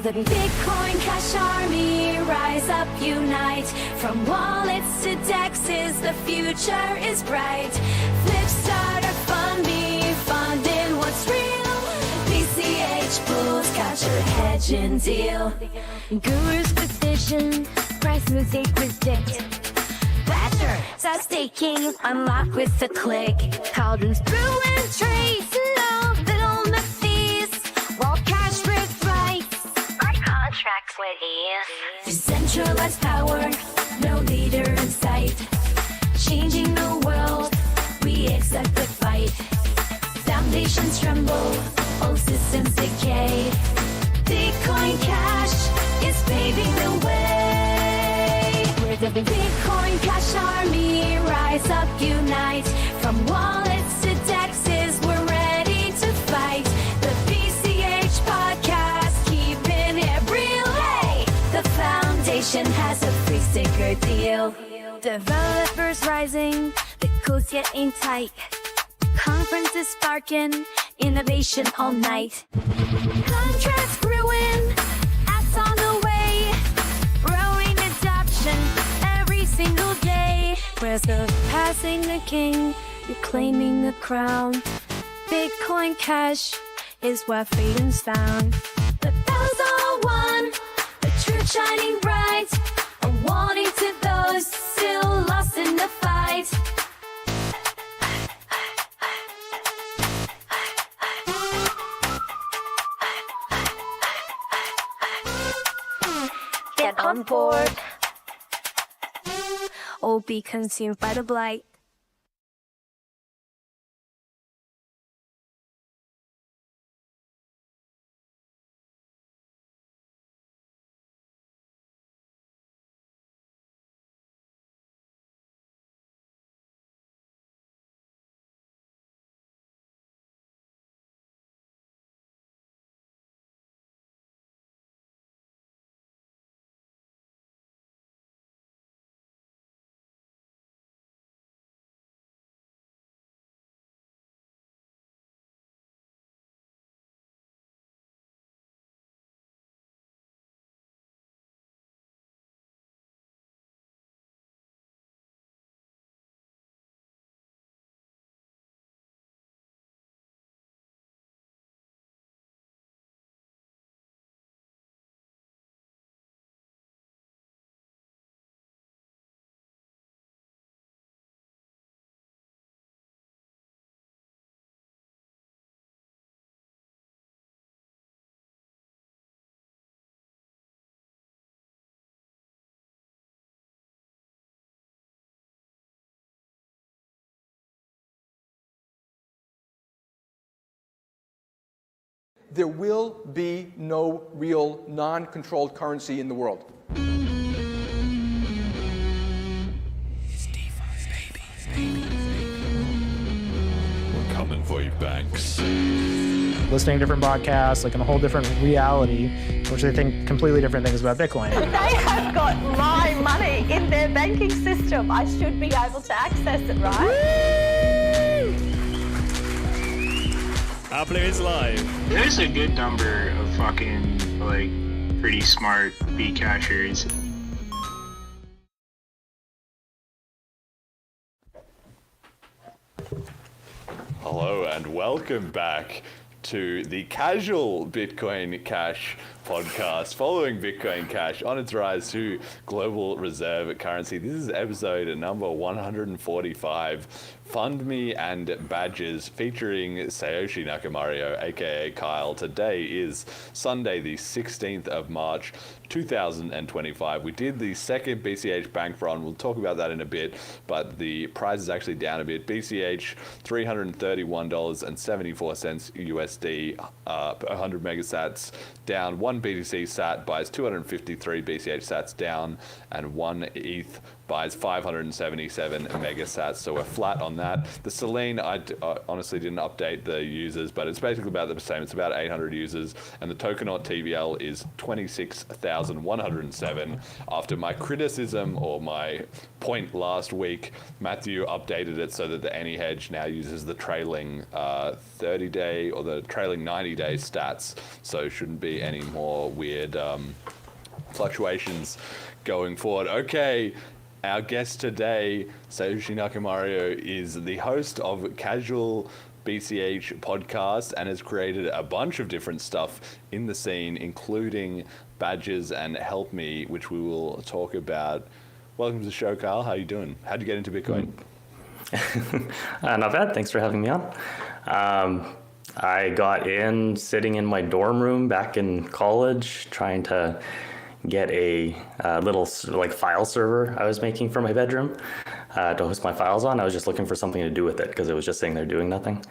The Bitcoin Cash Army, rise up, unite. From wallets to dexes, the future is bright. Flipstart or FundMe, funding what's real. BCH bulls, got your hedge and deal. Guru's precision, price music predict. Badger, start staking, unlock with a click. Cauldrons brew and trade, no middleman fees. Raw cash with rights, smart contracts with ease. Decentralized power, no leader in sight. Changing the world, we accept the fight. Foundations tremble, old systems decay. Bitcoin Cash is paving the way. We're the Bitcoin Cash Army, rise up, unite. From wallets to dexes, we're ready to fight. The BCH podcast, keeping it real. Hey, the foundation has a free sticker deal. Developers rising, the code's getting tight. Conferences sparking, innovation all night. Contracts brewing, apps on the way. Growing adoption every single day. We're surpassing the king, reclaiming the crown. Bitcoin Cash is where freedom's found. The bells all won, the truth shining bright. A warning to those still lost in the fight. Get on board, or be consumed by the blight. There will be no real non-controlled currency in the world. We're coming for you, banks. Listening to different podcasts, like in a whole different reality, which they think completely different things about Bitcoin. They have got my money in their banking system. I should be able to access it, right? Apple is live. There's a good number of fucking, like, pretty smart Bcashers. Hello and welcome back to the casual Bitcoin Cash podcast, following Bitcoin Cash on its rise to global reserve currency. This is episode number 145, FundMe and Badges, featuring Sayoshi Nakamario, aka Kyle. Today is Sunday, the 16th of March, 2025. We did the second BCH Bank Run. We'll talk about that in a bit, but the price is actually down a bit. BCH, $331.74 USD per 100 megasats, down. 1 BTC sat buys 253 BCH sats down, and 1 ETH buys 577 megasats, so we're flat on that. The Selene, I honestly didn't update the users, but it's basically about the same. It's about 800 users, and the Tokenaut TVL is 26,107. After my criticism or my point last week, Matthew updated it so that the AnyHedge now uses the trailing 30-day or the trailing 90-day stats, so shouldn't be any more weird fluctuations going forward. Okay, our guest today, Sayoshi Nakamario, is the host of Casual BCH podcast and has created a bunch of different stuff in the scene, including badges and Help Me, which we will talk about. Welcome to the show, Carl. How you doing? How'd you get into Bitcoin? Not bad. Thanks for having me on. I got in sitting in my dorm room back in college, trying to get a little like file server I was making for my bedroom to host my files on. I was just looking for something to do with it because it was just sitting there doing nothing.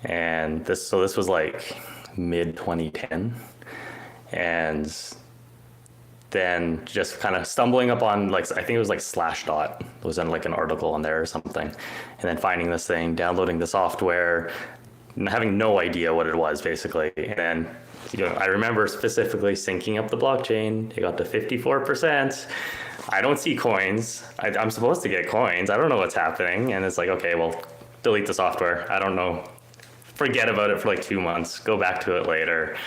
And this was like mid 2010, and then just kind of stumbling upon, like, I think it was like Slashdot was in like an article on there or something, and then finding this thing, downloading the software, and having no idea what it was basically. And then, I remember specifically syncing up the blockchain. It got to 54%. I don't see coins. I'm supposed to get coins. I don't know what's happening. And it's like, okay, well, delete the software. I don't know. Forget about it for like 2 months. Go back to it later.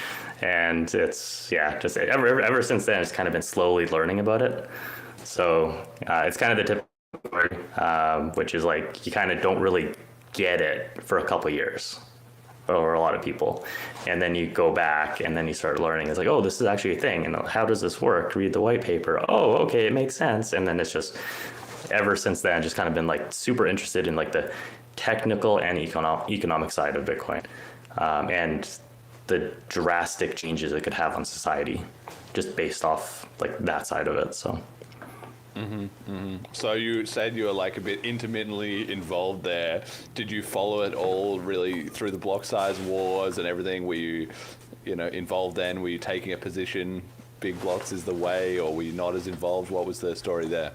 And it's, just ever since then, it's kind of been slowly learning about it. So it's kind of the typical, which is like, you kind of don't really get it for a couple years. Or a lot of people, and then you go back and then you start learning. It's like, oh, this is actually a thing, and how does this work? Read the white paper. Oh, okay, it makes sense. And then it's just ever since then, just kind of been like super interested in like the technical and economic side of Bitcoin, and the drastic changes it could have on society, just based off like that side of it. So. So you said you were like a bit intermittently involved there. Did you follow it all really through the block size wars and everything? Were you, involved then? Were you taking a position, big blocks is the way, or were you not as involved? What was the story there?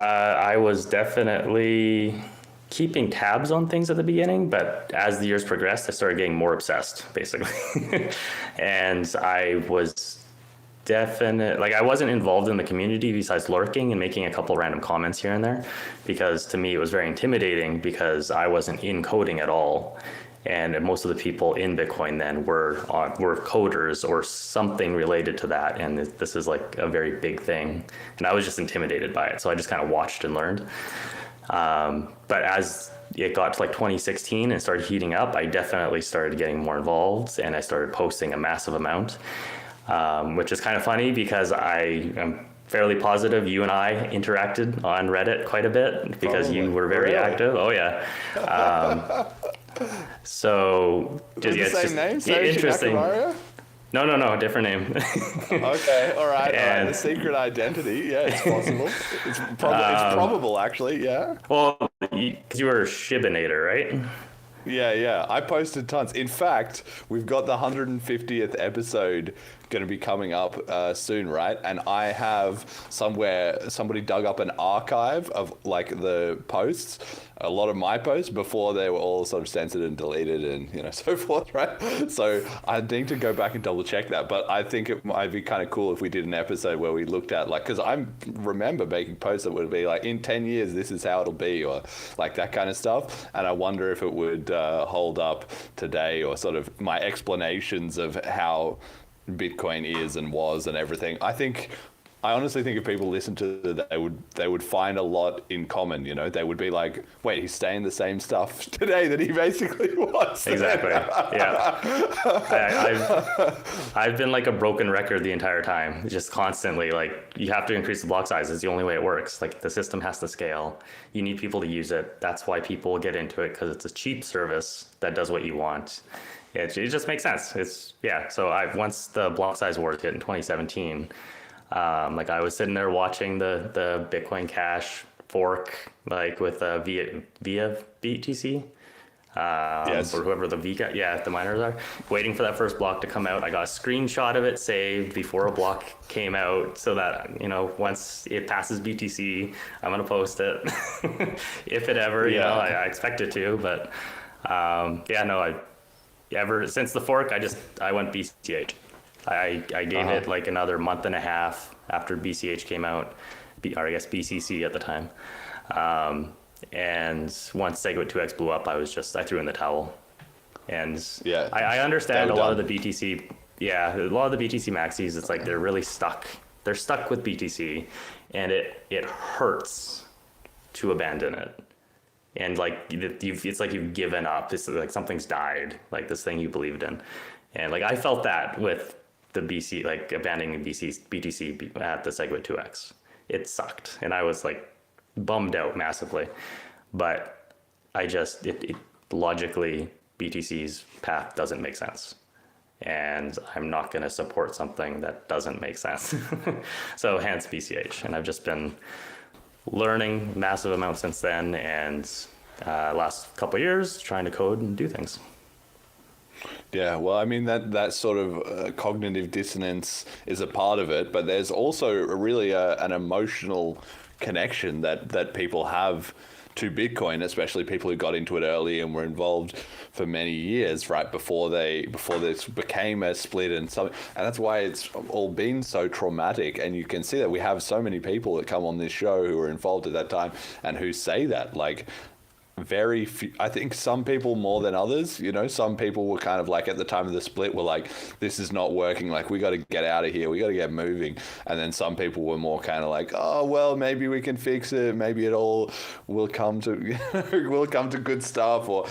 I was definitely keeping tabs on things at the beginning, but as the years progressed, I started getting more obsessed, basically. And I was I wasn't involved in the community besides lurking and making a couple random comments here and there, because to me it was very intimidating because I wasn't in coding at all. And most of the people in Bitcoin then were coders or something related to that. And this is like a very big thing. And I was just intimidated by it. So I just kind of watched and learned. But as it got to like 2016 and started heating up, I definitely started getting more involved, and I started posting a massive amount. Which is kind of funny because I am fairly positive you and I interacted on Reddit quite a bit because you were very active. Oh yeah. So just, it's same name? Interesting. Nakamario? No, different name. Okay, all right. The secret identity, yeah, it's possible. It's probable, actually, yeah. Well, because you were Shibinator, right? Yeah. I posted tons. In fact, we've got the 150th episode going to be coming up soon, right? And I have somebody dug up an archive of like the posts, a lot of my posts before they were all sort of censored and deleted and so forth, right? So I need to go back and double check that. But I think it might be kind of cool if we did an episode where we looked at because I remember making posts that would be like, in 10 years this is how it'll be, or like that kind of stuff. And I wonder if it would hold up today, or sort of my explanations of how Bitcoin is and was and everything. I honestly think if people listen to that, they would find a lot in common. They would be like, wait, he's saying the same stuff today that he basically was. Exactly. Yeah. I've been like a broken record the entire time, just constantly like, you have to increase the block size. It's the only way it works. Like, the system has to scale. You need people to use it. That's why people get into it, because it's a cheap service that does what you want. It just makes sense. So once the block size wars hit in 2017, I was sitting there watching the Bitcoin Cash fork, like with via BTC, Yes. or whoever the the miners are, waiting for that first block to come out. I got a screenshot of it saved before a block came out, so that once it passes BTC, I'm gonna post it if it ever. I expect it to, but ever since the fork, I went BCH. I gave it like another month and a half after BCH came out, or I guess BCC at the time. And once Segwit 2x blew up, I threw in the towel. And I understand a lot of the BTC, a lot of the BTC maxis, it's like they're really stuck. They're stuck with BTC, and it hurts to abandon it. And like it's like you've given up. It's like something's died, like this thing you believed in. And like I felt that with the BC, like abandoning BTC at the Segwit 2x. It sucked, and I was like bummed out massively. But it logically, BTC's path doesn't make sense, and I'm not going to support something that doesn't make sense. So hence BCH, and I've just been learning massive amounts since then, and last couple of years trying to code and do things. Yeah, well, I mean, that sort of cognitive dissonance is a part of it, but there's also really an emotional connection that people have to Bitcoin, especially people who got into it early and were involved for many years, right, before this became a split and something. And that's why it's all been so traumatic. And you can see that we have so many people that come on this show who were involved at that time and who say that, like, very few, I think some people more than others, some people were kind of like at the time of the split were like, this is not working, like we got to get out of here, we got to get moving. And then some people were more kind of like, oh well, maybe we can fix it, maybe it all will come to will come to good stuff. Or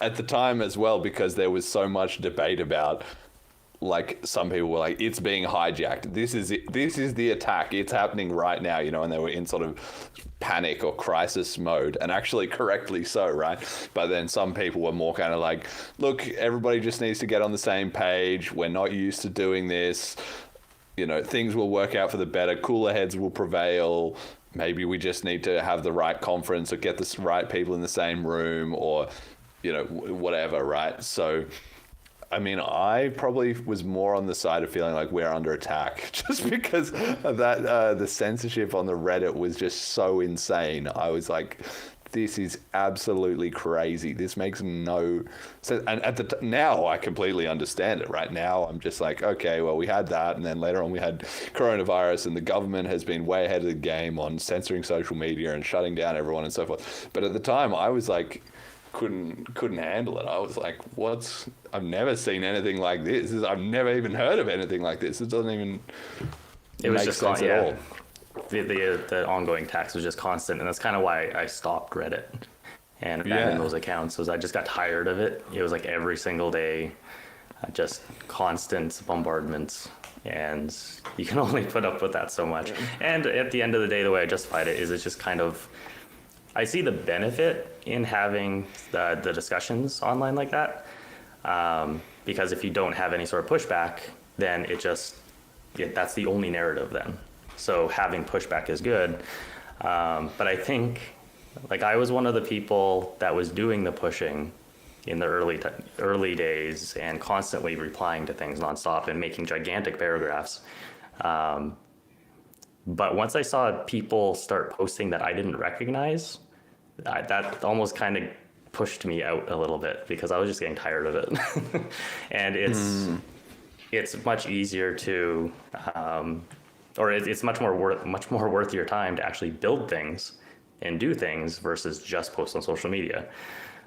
at the time as well, because there was so much debate about, like, some people were like, it's being hijacked, this is the attack, it's happening right now, and they were in sort of panic or crisis mode, and actually correctly so, right? But then some people were more kind of like, look, everybody just needs to get on the same page, we're not used to doing this, things will work out for the better, cooler heads will prevail, maybe we just need to have the right conference or get the right people in the same room, or whatever, right? So I mean, I probably was more on the side of feeling like we're under attack, just because of that. The censorship on the Reddit was just so insane. I was like, this is absolutely crazy. This makes no sense. And now I completely understand it. Right now, I'm just like, okay, well, we had that, and then later on we had coronavirus, and the government has been way ahead of the game on censoring social media and shutting down everyone and so forth. But at the time, I was like, couldn't handle it. I was like, I've never seen anything like this. I've never even heard of anything like this. It doesn't even make sense at all. The ongoing tax was just constant, and that's kind of why I stopped Reddit and abandoned those accounts. Was I just got tired of it. It was like every single day, just constant bombardments, and you can only put up with that so much. And at the end of the day, the way I justified it is it's just kind of, I see the benefit in having the discussions online like that, because if you don't have any sort of pushback, then that's the only narrative then. So having pushback is good, but I think, like, I was one of the people that was doing the pushing in the early days and constantly replying to things nonstop and making gigantic paragraphs. But once I saw people start posting that I didn't recognize, that almost kind of pushed me out a little bit, because I was just getting tired of it. And it's much easier to, or it's much more worth your time to actually build things and do things versus just post on social media.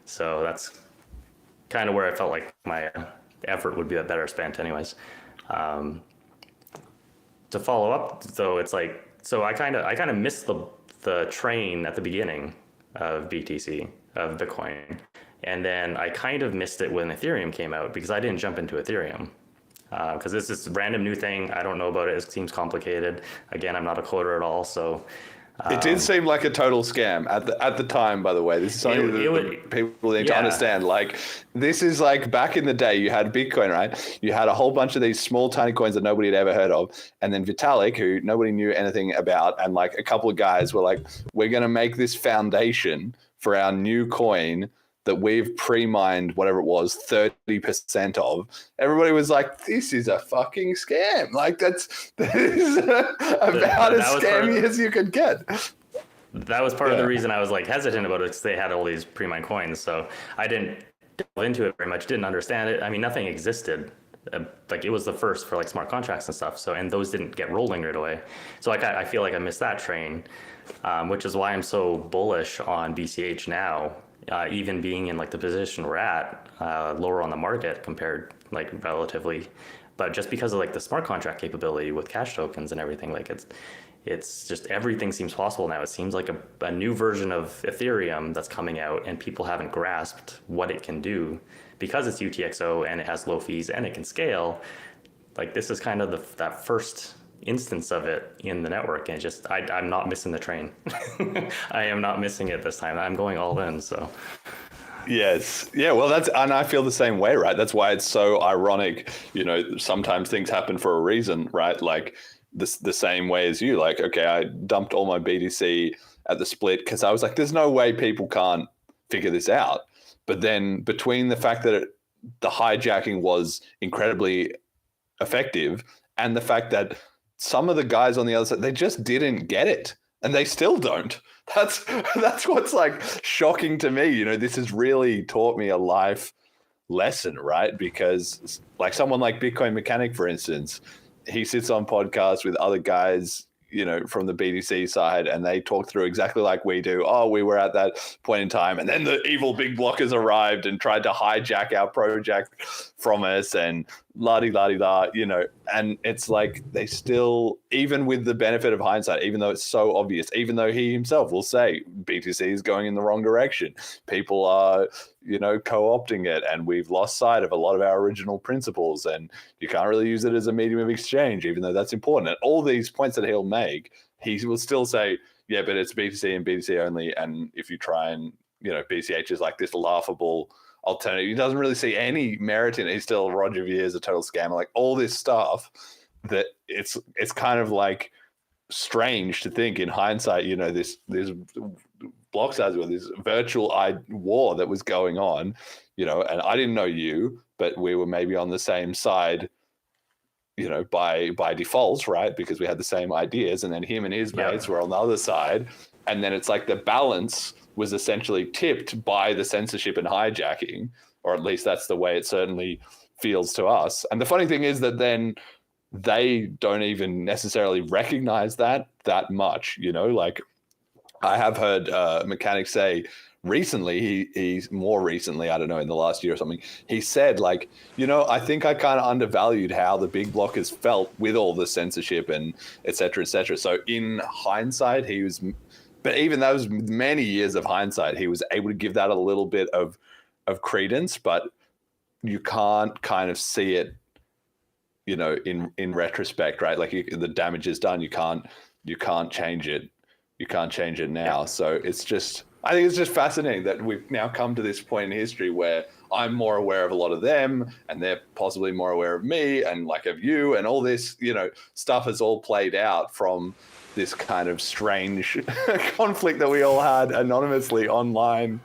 So that's kind of where I felt like my effort would be better spent anyways. To follow up though, it's like, so I kind of missed the train at the beginning of BTC, of Bitcoin. And then I kind of missed it when Ethereum came out, because I didn't jump into Ethereum. Because it's this random new thing. I don't know about it. It seems complicated. Again, I'm not a coder at all, so... It did seem like a total scam at the time, by the way. This is something that people need to understand. Like, this is like back in the day, you had Bitcoin, right? You had a whole bunch of these small, tiny coins that nobody had ever heard of. And then Vitalik, who nobody knew anything about, and like a couple of guys were like, we're going to make this foundation for our new coin that we've pre-mined whatever it was 30% of, everybody was like, this is a fucking scam. Like that is about as scammy as you could get. That was part of the reason I was like hesitant about it, because they had all these pre-mined coins. So I didn't delve into it very much, didn't understand it. I mean, nothing existed. Like it was the first for like smart contracts and stuff. So, and those didn't get rolling right away. So like I feel like I missed that train, which is why I'm so bullish on BCH now, even being in like the position we're at, lower on the market compared like relatively, but just because of like the smart contract capability with cash tokens and everything, like it's just everything seems possible now. It seems like a new version of Ethereum that's coming out, and people haven't grasped what it can do because it's UTXO and it has low fees and it can scale. Like this is kind of that first instance of it in the network, and I'm not missing the train. I am not missing it this time. I'm going all in. So yes, yeah, well, and I feel the same way, right? That's why it's so ironic, sometimes things happen for a reason, right? Like the same way as you, like, okay, I dumped all my BTC at the split because I was like, there's no way people can't figure this out. But then between the fact that the hijacking was incredibly effective and the fact that some of the guys on the other side, they just didn't get it, and they still don't. That's what's like shocking to me. This has really taught me a life lesson, right? Because like someone like Bitcoin Mechanic, for instance, he sits on podcasts with other guys, from the BTC side, and they talk through exactly like we do. Oh, we were at that point in time, and then the evil big blockers arrived and tried to hijack our project from us, and la-di-la-di-la, and it's like they still, even with the benefit of hindsight, even though it's so obvious, even though he himself will say BTC is going in the wrong direction, people are, co-opting it, and we've lost sight of a lot of our original principles, and you can't really use it as a medium of exchange, even though that's important. And all these points that he'll make, he will still say, yeah, but it's BTC and BTC only, and if you try and, BCH is like this laughable alternative. He doesn't really see any merit in it. He's still Roger Ver is a total scammer, like all this stuff that it's kind of like strange to think in hindsight, this block size with this virtual war that was going on, and I didn't know you, but we were maybe on the same side, by default, right? Because we had the same ideas, and then him and his mates were on the other side. And then it's like the balance was essentially tipped by the censorship and hijacking, or at least that's the way it certainly feels to us. And the funny thing is that then they don't even necessarily recognize that much, like I have heard mechanics say recently, he's more recently, I don't know, in the last year or something, he said like, I think I kind of undervalued how the big blockers felt with all the censorship and et cetera, et cetera. So in hindsight, but even those many years of hindsight, he was able to give that a little bit of credence, but you can't kind of see it, in retrospect, right? Like the damage is done. You can't change it. You can't change it now. So I think it's just fascinating that we've now come to this point in history where I'm more aware of a lot of them, and they're possibly more aware of me and like of you, and all this, stuff has all played out from this kind of strange conflict that we all had anonymously online,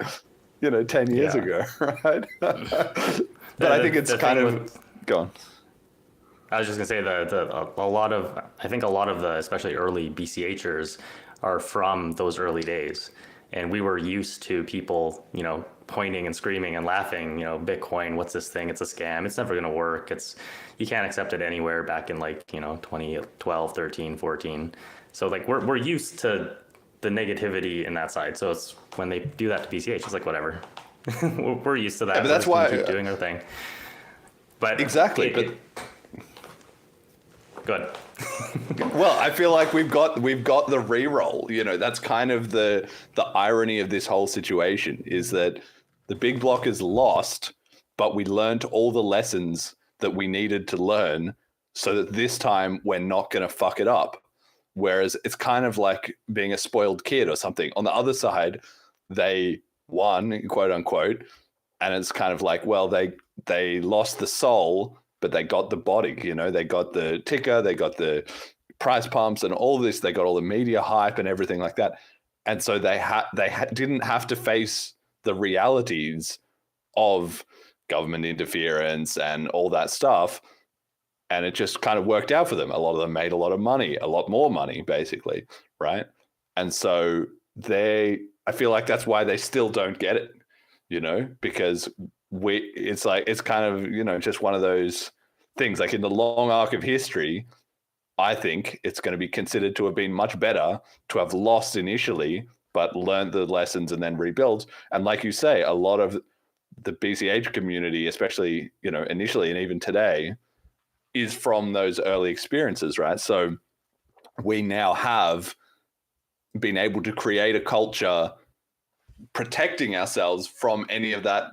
10 years ago, right? But I think it's kind of go on. I was just gonna say that a lot of the especially early BCHers are from those early days, and we were used to people, pointing and screaming and laughing, Bitcoin, what's this thing? It's a scam. It's never gonna work. You can't accept it anywhere back in like 2012, 13, 14. So like we're used to the negativity in that side. So it's when they do that to BCH, it's like whatever. We're used to that. Yeah, but that's why keep doing our thing. But exactly. Good. Well, I feel like we've got the re-roll. That's kind of the irony of this whole situation, is that the big blockers lost, but we learned all the lessons that we needed to learn so that this time we're not going to fuck it up. Whereas it's kind of like being a spoiled kid or something. On the other side, they won, quote unquote, and it's kind of like, well, they lost the soul, but they got the body, they got the ticker, they got the price pumps and all this, they got all the media hype and everything like that. And so they didn't have to face the realities of government interference and all that stuff. And it just kind of worked out for them. A lot of them made a lot of money, a lot more money, basically, right? And so I feel like that's why they still don't get it, because it's kind of, just one of those things. Like in the long arc of history, I think it's going to be considered to have been much better to have lost initially, but learned the lessons and then rebuilt. And like you say, a lot of the BCH community, especially, initially and even today, is from those early experiences, right? So we now have been able to create a culture protecting ourselves from any of that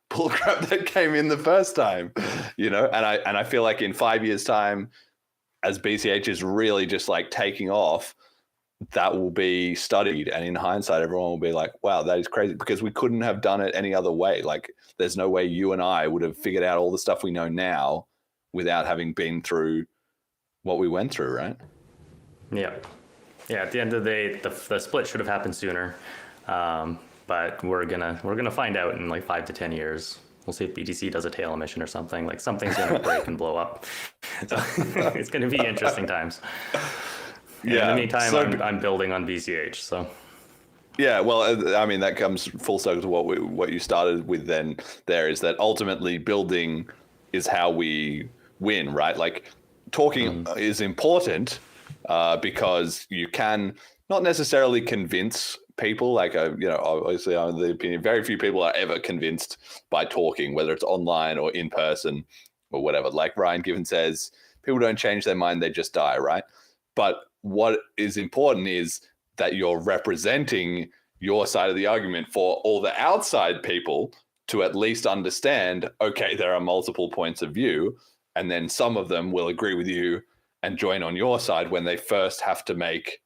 bullcrap that came in the first time, and I feel like in 5 years' time, as BCH is really just like taking off, that will be studied, and in hindsight, everyone will be like, wow, that is crazy, because we couldn't have done it any other way. Like, there's no way you and I would have figured out all the stuff we know now without having been through what we went through, right? Yeah. At the end of the day, the split should have happened sooner, but we're gonna find out in like 5 to 10 years. We'll see if BTC does a tail emission or something. Like, something's gonna break and blow up. So it's gonna be interesting times. Yeah. In the meantime, I'm building on BCH. So. Yeah, well, I mean, that comes full circle to what you started with. Then there is that ultimately building is how we win, right? Like, talking is important because you can not necessarily convince people. Like, obviously, I'm of the opinion very few people are ever convinced by talking, whether it's online or in person or whatever. Like Ryan Given says, people don't change their mind; they just die, right? But what is important is that you're representing your side of the argument for all the outside people to at least understand, okay, there are multiple points of view, and then some of them will agree with you and join on your side when they first have to make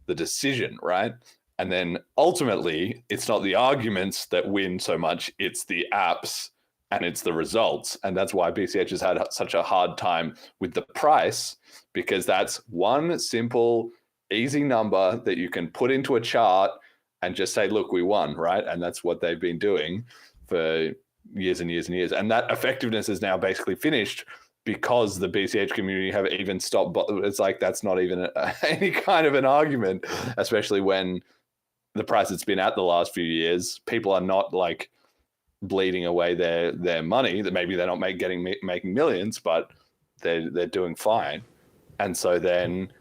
the decision, right? And then ultimately, it's not the arguments that win so much, it's the apps and it's the results. And that's why BCH has had such a hard time with the price, because that's one simple, easy number that you can put into a chart and just say, look, we won, right? And that's what they've been doing for years and years and years. And that effectiveness is now basically finished because the BCH community have even stopped. It's like, that's not even any kind of an argument, especially when the price it's been at the last few years, people are not like bleeding away their money. That maybe they're not making millions, but they're doing fine. And so then,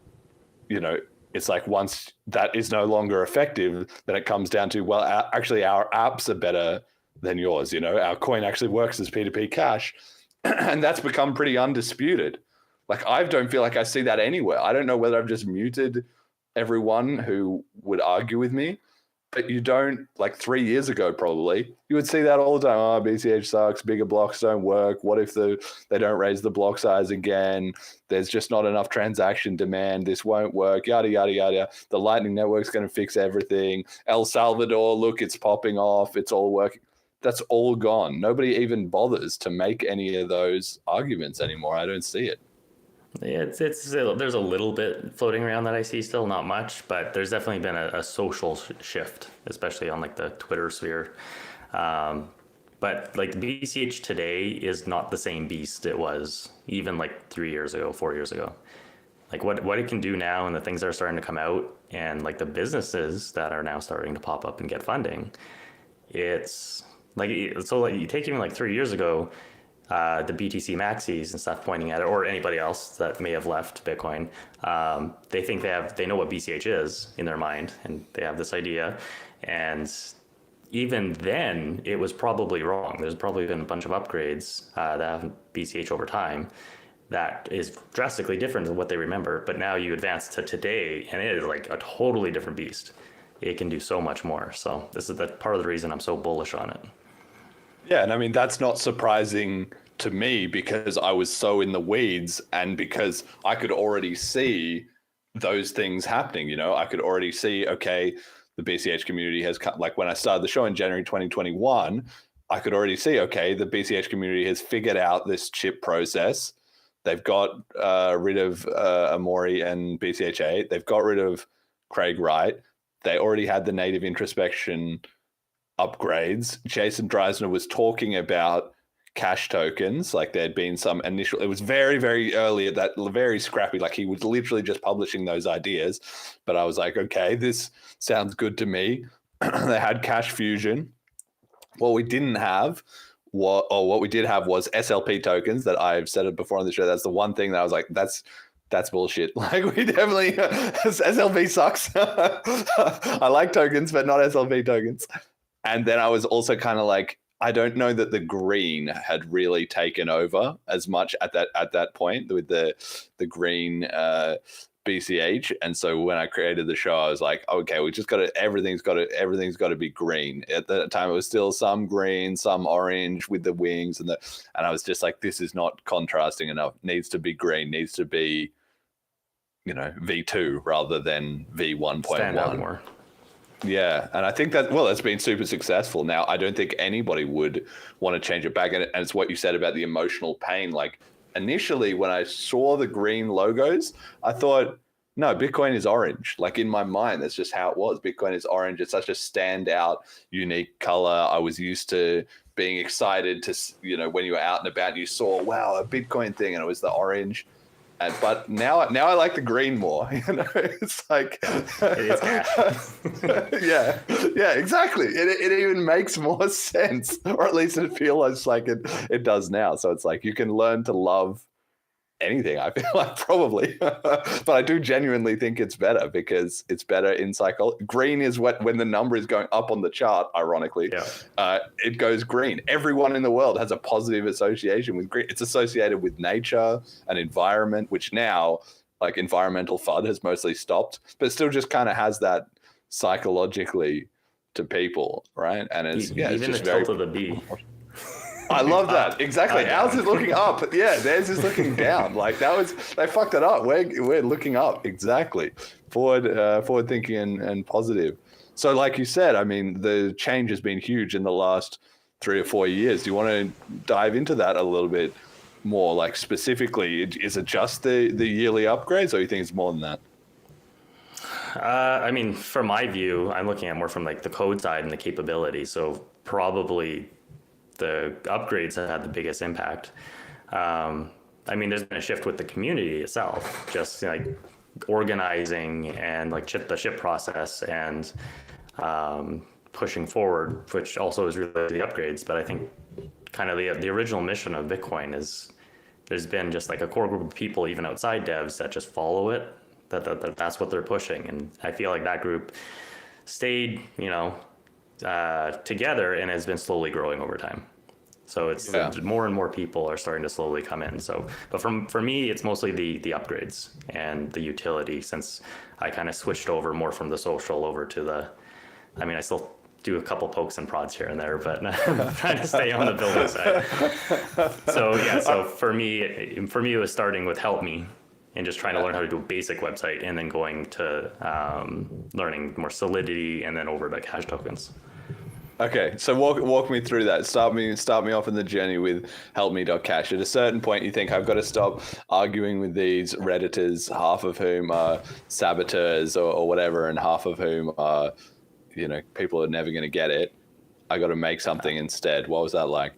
it's like, once that is no longer effective, then it comes down to, well, actually our apps are better than yours. Our coin actually works as P2P cash. And that's become pretty undisputed. Like, I don't feel like I see that anywhere. I don't know whether I've just muted everyone who would argue with me, but you don't, like 3 years ago, probably, you would see that all the time. Oh, BCH sucks. Bigger blocks don't work. What if they don't raise the block size again? There's just not enough transaction demand. This won't work. Yada, yada, yada. The Lightning Network's going to fix everything. El Salvador, look, it's popping off. It's all working. That's all gone. Nobody even bothers to make any of those arguments anymore. I don't see it. Yeah, there's a little bit floating around that I see still, not much, but there's definitely been a social shift, especially on like the Twitter sphere. But like BCH today is not the same beast it was even like 3 years ago, 4 years ago. Like what it can do now and the things that are starting to come out and like the businesses that are now starting to pop up and get funding, it's like, so like you take even like 3 years ago, the BTC maxis and stuff pointing at it, or anybody else that may have left Bitcoin, they think they know what BCH is in their mind, and they have this idea. And even then, it was probably wrong. There's probably been a bunch of upgrades that have BCH over time that is drastically different than what they remember. But now you advance to today, and it is like a totally different beast. It can do so much more. So this is the part of the reason I'm so bullish on it. Yeah, and I mean, that's not surprising to me because I was so in the weeds and because I could already see those things happening. I could already see, okay, the BCH community has cut, like when I started the show in January 2021, I could already see, okay, the BCH community has figured out this chip process. They've got rid of Amori and BCH8. They've got rid of Craig Wright. They already had the native introspection upgrades, Jason Dreisner was talking about cash tokens. Like there'd been some initial, it was very, very early at that, very scrappy. Like he was literally just publishing those ideas. But I was like, okay, this sounds good to me. They had cash fusion. What we didn't have, what we did have was SLP tokens that I've said it before on the show. That's the one thing that I was like, that's bullshit. Like we definitely, SLP sucks. I like tokens, but not SLP tokens. And then I was also kind of like, I don't know that the green had really taken over as much at that point with the green BCH. And so when I created the show, I was like, okay, we just got to, everything's got to be green. At that time, it was still some green, some orange with the wings, and I was just like, this is not contrasting enough. Needs to be green. Needs to be, V2 rather than V1.1. Stand out more. Yeah, and I think that's been super successful. Now, I don't think anybody would want to change it back. And it's what you said about the emotional pain. Like, initially, when I saw the green logos, I thought, no, Bitcoin is orange. Like, in my mind, that's just how it was. Bitcoin is orange. It's such a standout, unique color. I was used to being excited to, when you were out and about, you saw, wow, a Bitcoin thing, and it was the orange. But now I like the green more. It's like, It is cash. yeah, exactly. It even makes more sense, or at least it feels like it does now. So it's like you can learn to love anything, I feel like, probably. But I do genuinely think it's better because it's better in psychology. Green is when the number is going up on the chart, ironically, it goes green. Everyone in the world has a positive association with green. It's associated with nature and environment, which now, like, environmental FUD has mostly stopped, but still just kind of has that psychologically to people, right? And it's even it's just the tilt of the B. I love that. Exactly. Ours is looking up. Yeah, theirs is looking down. Like they fucked it up. We're looking up. Exactly. Forward thinking and positive. So like you said, I mean, the change has been huge in the last 3 or 4 years. Do you want to dive into that a little bit more? Like specifically, is it just the yearly upgrades, or you think it's more than that? I mean, from my view, I'm looking at more from like the code side and the capability. So probably the upgrades have had the biggest impact. I mean, there's been a shift with the community itself, just like organizing and like the ship process and pushing forward, which also is related to the upgrades. But I think kind of the original mission of Bitcoin is there's been just like a core group of people, even outside devs, that just follow it. That's what they're pushing, and I feel like that group stayed, together and has been slowly growing over time. So it's more and more people are starting to slowly come in. So, but for me, it's mostly the upgrades and the utility, since I kind of switched over more from the social over to I still do a couple pokes and prods here and there, but I'm trying to stay on the building side. So for me, it was starting with Help Me and just trying to learn how to do a basic website, and then going to learning more Solidity, and then over to cash tokens. Okay, so walk me through that. Start me off in the journey with helpme.cash. At a certain point, you think, I've got to stop arguing with these Redditors, half of whom are saboteurs or whatever, and half of whom are, people are never going to get it. I got to make something instead. What was that like?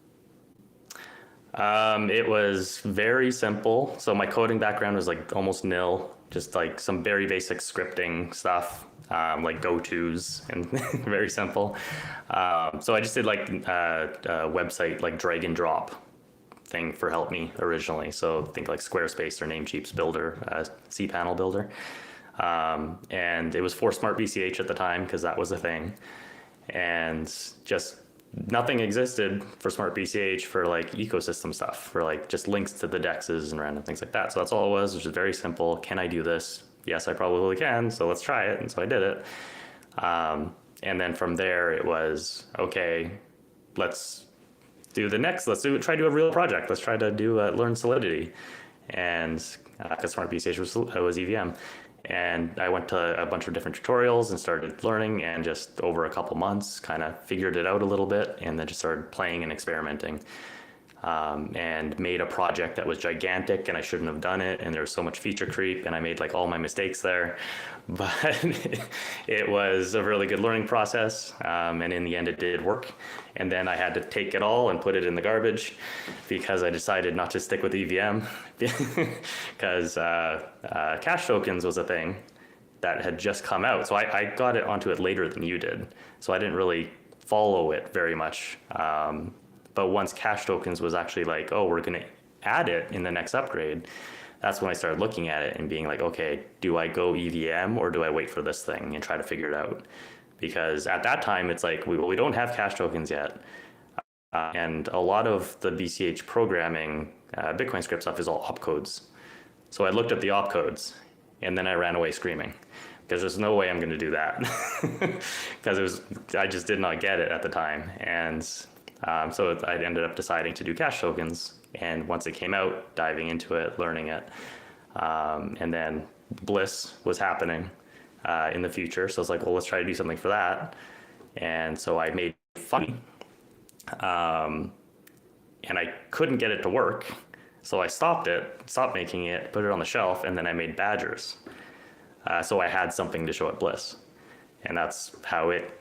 It was very simple. So my coding background was like almost nil, just like some very basic scripting stuff, like go-tos, and very simple. So I just did like a website, like drag and drop thing for Help Me originally. So think like Squarespace or Namecheap's builder, cPanel builder. And it was for Smart BCH at the time, because that was a thing. And just nothing existed for Smart BCH for like ecosystem stuff, for like just links to the dexes and random things like that. So that's all it was, which is very simple. Can I do this? Yes, I probably can. So let's try it. And so I did it. And then from there it was, okay, let's do the next. Try to do a real project. Let's try to do learn Solidity. And because Smart BCH was EVM. And I went to a bunch of different tutorials and started learning, and just over a couple months kind of figured it out a little bit, and then just started playing and experimenting. and made a project that was gigantic and I shouldn't have done it. And there was so much feature creep and I made like all my mistakes there, but it was a really good learning process. And in the end it did work. And then I had to take it all and put it in the garbage because I decided not to stick with EVM because cash tokens was a thing that had just come out. So I got it onto it later than you did. So I didn't really follow it very much. But once cash tokens was actually like, oh, we're going to add it in the next upgrade, that's when I started looking at it and being like, okay, do I go EVM or do I wait for this thing and try to figure it out? Because at that time, it's like, we don't have cash tokens yet. And a lot of the BCH programming, Bitcoin script stuff is all opcodes. So I looked at the opcodes and then I ran away screaming because there's no way I'm going to do that because I just did not get it at the time. And so I ended up deciding to do cash tokens. And once it came out, diving into it, learning it. And then Bliss was happening in the future. So I was like, well, let's try to do something for that. And so I made FundMe. And I couldn't get it to work. So I stopped making it, put it on the shelf, and then I made Badgers. So I had something to show at Bliss. And that's how it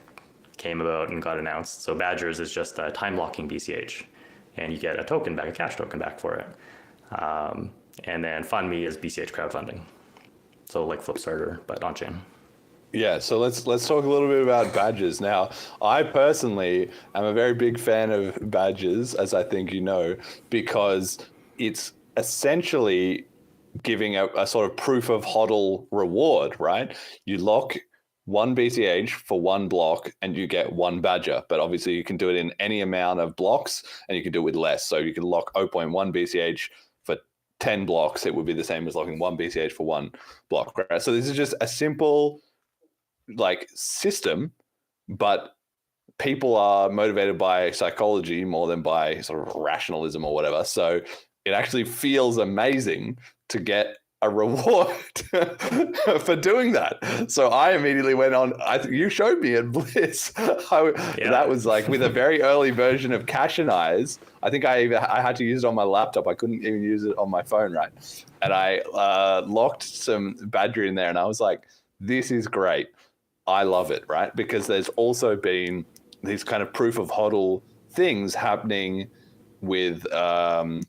came about and got announced. So Badgers is just a time locking BCH. And you get a token back, a cash token back for it. And then FundMe is BCH crowdfunding. So like Flipstarter, but on chain. Yeah, so let's talk a little bit about Badgers now. I personally am a very big fan of Badgers, as I think you know, because it's essentially giving a sort of proof of HODL reward, right? You lock one BCH for one block and you get one Badger, but obviously you can do it in any amount of blocks and you can do it with less. So you can lock 0.1 BCH for 10 blocks. It would be the same as locking one BCH for one block, right? So this is just a simple like system, but people are motivated by psychology more than by sort of rationalism or whatever. So it actually feels amazing to get a reward for doing that. So I immediately went on. You showed me at Bliss. That was like with a very early version of Cash and Eyes. I think I had to use it on my laptop. I couldn't even use it on my phone, right? And I locked some Badger in there, and I was like, "This is great. I love it," right? Because there's also been these kind of proof of HODL things happening with HODL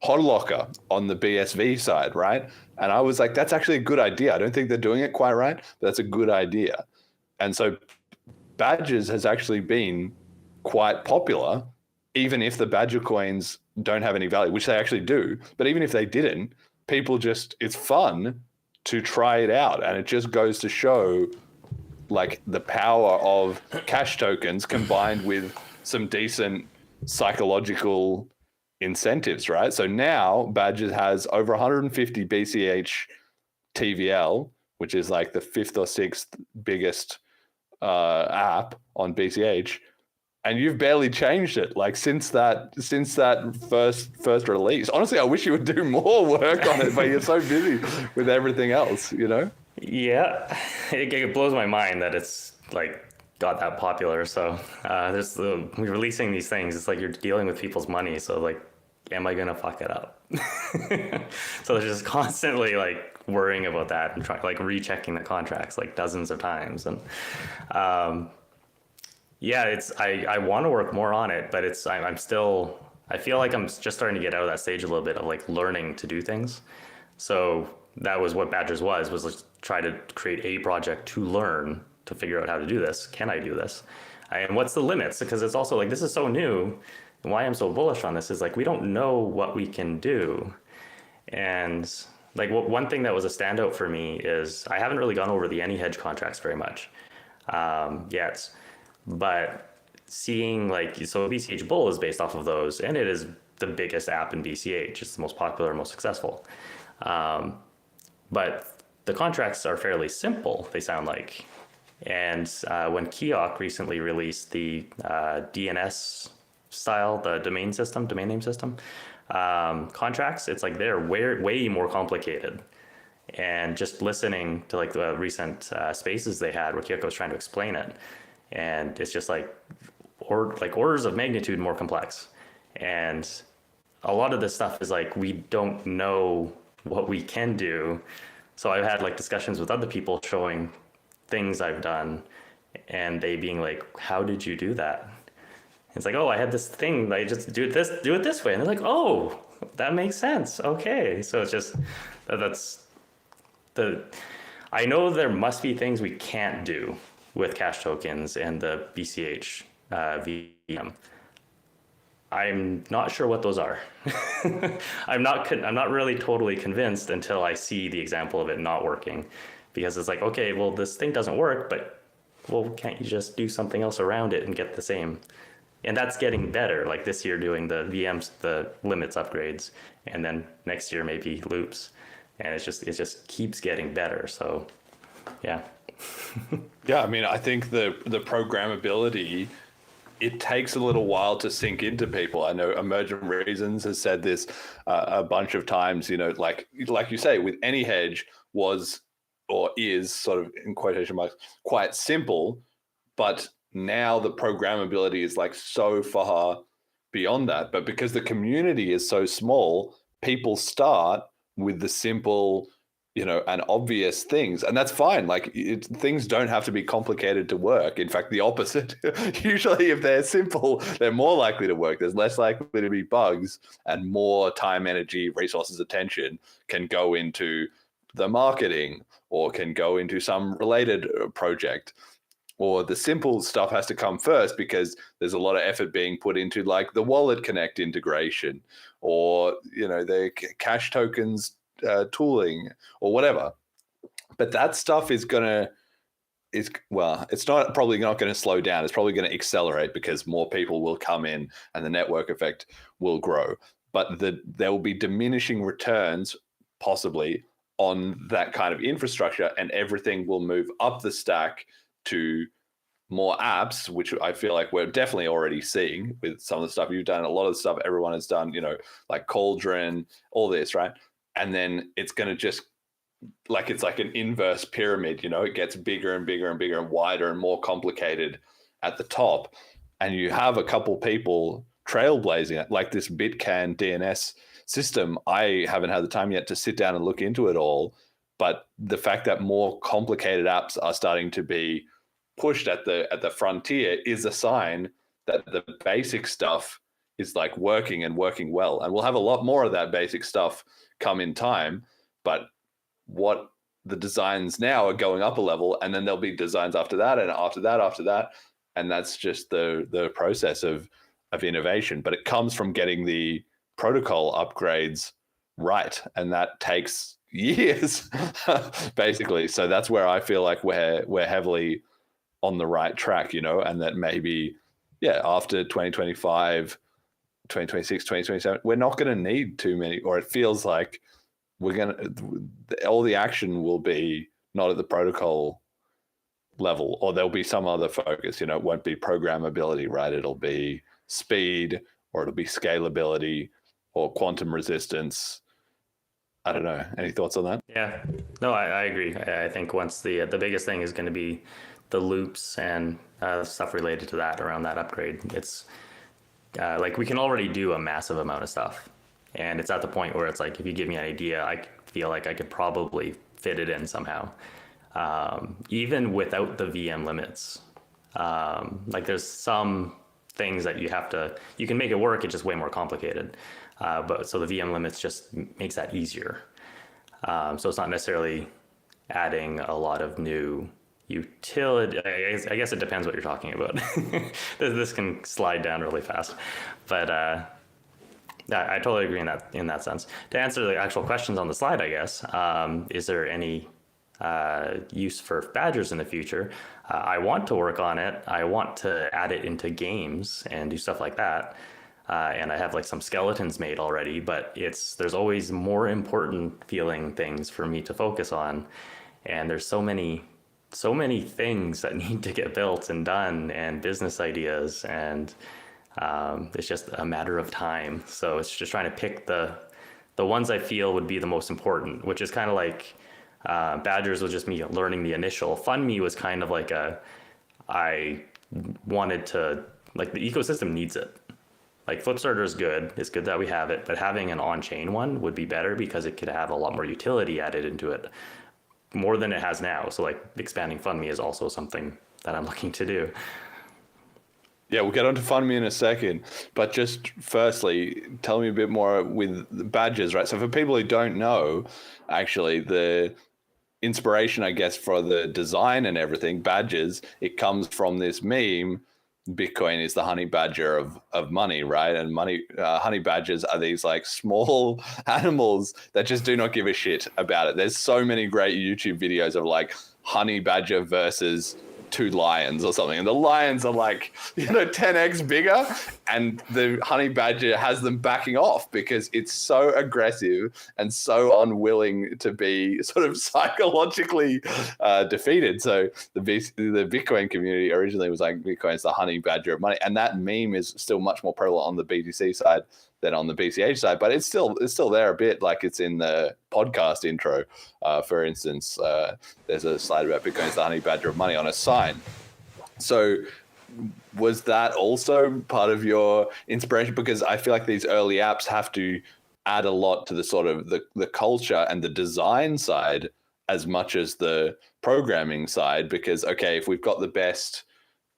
Locker on the BSV side, right? And I was like, that's actually a good idea. I don't think they're doing it quite right, but that's a good idea. And so Badgers has actually been quite popular, even if the Badger coins don't have any value, which they actually do. But even if they didn't, people it's fun to try it out. And it just goes to show like the power of cash tokens combined with some decent psychological incentives, right? So now Badgers has over 150 BCH TVL, which is like the fifth or sixth biggest app on BCH, and you've barely changed it like since that first release. Honestly, I wish you would do more work on it, but you're so busy with everything else, you know? Yeah, it blows my mind that it's like got that popular. So we're releasing these things. It's like you're dealing with people's money. So like, am I gonna fuck it up? So they're just constantly like worrying about that and like rechecking the contracts like dozens of times. And I want to work more on it, but I feel like I'm just starting to get out of that stage a little bit of like learning to do things. So that was what Badgers was like try to create a project to learn, to figure out how to do this. Can I do this? And what's the limits? Because it's also like, this is so new. And why I'm so bullish on this is like, we don't know what we can do. And like one thing that was a standout for me is I haven't really gone over the AnyHedge contracts very much yet, but seeing like, so BCH Bull is based off of those, and it is the biggest app in BCH. It's the most popular, most successful. But the contracts are fairly simple, they sound like. And when Kiosk recently released the DNS style, the domain name system contracts, it's like they're way more complicated. And just listening to like the recent spaces they had where Kiosk was trying to explain it, and it's just like orders of magnitude more complex. And a lot of this stuff is like, we don't know what we can do. So I've had like discussions with other people showing things I've done and they being like, how did you do that? It's like, oh, I had this thing, I just do it this way. And they're like, oh, that makes sense. Okay. So it's just, I know there must be things we can't do with cash tokens and the BCH VM. I'm not sure what those are. I'm not really totally convinced until I see the example of it not working, because it's like, okay, well, this thing doesn't work, but well, can't you just do something else around it and get the same? And that's getting better. Like this year doing the VMs, the limits upgrades, and then next year maybe loops, and it just keeps getting better. So, yeah. Yeah, I mean, I think the programmability, it takes a little while to sink into people. I know Emergent Reasons has said this a bunch of times, you know, like you say, with any hedge was or is sort of in quotation marks quite simple, but now the programmability is like so far beyond that. But because the community is so small, people start with the simple, you know, and obvious things, and that's fine. Like things don't have to be complicated to work. In fact, the opposite. Usually if they're simple, they're more likely to work. There's less likely to be bugs, and more time, energy, resources, attention can go into the marketing or can go into some related project. Or the simple stuff has to come first because there's a lot of effort being put into like the Wallet Connect integration, or, you know, the cash tokens tooling or whatever. But that stuff it's probably not going to slow down. It's probably going to accelerate because more people will come in and the network effect will grow. But there will be diminishing returns possibly on that kind of infrastructure, and everything will move up the stack to more apps, which I feel like we're definitely already seeing with some of the stuff you've done. A lot of the stuff everyone has done, you know, like Cauldron, all this, right? And then it's going to just, like, it's like an inverse pyramid, you know, it gets bigger and bigger and bigger and wider and more complicated at the top. And you have a couple people trailblazing it, like this Bitcan DNS system. I haven't had the time yet to sit down and look into it all. But the fact that more complicated apps are starting to be pushed at the frontier is a sign that the basic stuff is like working and working well. And we'll have a lot more of that basic stuff come in time. But what the designs now are going up a level, and then there'll be designs after that, and after that. And that's just the process of innovation. But it comes from getting the protocol upgrades right. And that takes years, basically. So that's where I feel like we're heavily on the right track, you know, and that maybe, yeah, after 2025, 2026, 2027, we're not going to need too many, or it feels like all the action will be not at the protocol level, or there'll be some other focus, you know, it won't be programmability, right? It'll be speed, or it'll be scalability, or quantum resistance. I don't know. Any thoughts on that? Yeah, no, I agree. I think once the biggest thing is going to be the loops and stuff related to that around that upgrade. It's like we can already do a massive amount of stuff, and it's at the point where it's like, if you give me an idea, I feel like I could probably fit it in somehow, even without the VM limits. Like there's some things that you can make it work. It's just way more complicated. But so the VM limits just makes that easier. So it's not necessarily adding a lot of new utility. I guess it depends what you're talking about. This can slide down really fast, but I totally agree in that sense. To answer the actual questions on the slide, I guess, is there any use for badgers in the future? I want to work on it. I want to add it into games and do stuff like that. And I have like some skeletons made already, but there's always more important feeling things for me to focus on. And there's so many things that need to get built and done, and business ideas, and it's just a matter of time. So it's just trying to pick the ones I feel would be the most important, which is kind of like Badgers was just me learning the initial. FundMe was kind of like I wanted to, like, the ecosystem needs it. Like Flipstarter is good. It's good that we have it, but having an on-chain one would be better because it could have a lot more utility added into it, more than it has now. So like expanding FundMe is also something that I'm looking to do. Yeah, we'll get on to FundMe in a second, but just firstly, tell me a bit more with the badges, right? So for people who don't know, actually, the inspiration, I guess, for the design and everything, badges, it comes from this meme, Bitcoin is the honey badger of money, right? And honey badgers are these like small animals that just do not give a shit about it. There's so many great YouTube videos of like honey badger versus 2 lions or something, and the lions are like 10x bigger, and the honey badger has them backing off because it's so aggressive and so unwilling to be sort of psychologically defeated. So the Bitcoin community originally was like, Bitcoin's the honey badger of money, and that meme is still much more prevalent on the BTC side than on the BCH side, but it's still there a bit. Like it's in the podcast intro, for instance. There's a slide about Bitcoin's the honey badger of money on a sign. So was that also part of your inspiration? Because I feel like these early apps have to add a lot to the sort of the culture and the design side as much as the programming side, because okay, if we've got the best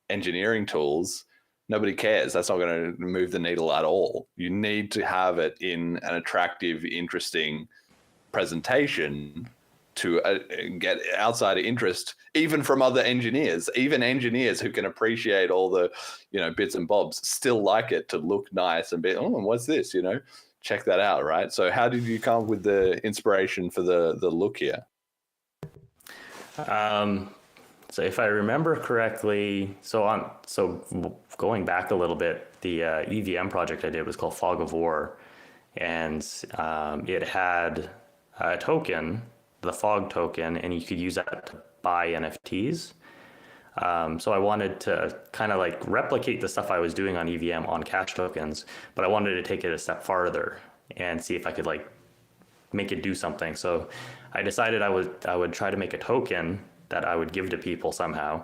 engineering tools, nobody cares. That's not going to move the needle at all. You need to have it in an attractive, interesting presentation to get outside interest, even from other engineers. Even engineers who can appreciate all the, bits and bobs still like it to look nice and be, oh, what's this? Check that out, right? So how did you come up with the inspiration for the look here? So if I remember correctly, so going back a little bit, the EVM project I did was called Fog of War, and it had a token, the Fog token, and you could use that to buy NFTs. So I wanted to kind of like replicate the stuff I was doing on EVM on cash tokens, but I wanted to take it a step farther and see if I could like make it do something. So I decided I would try to make a token that I would give to people somehow,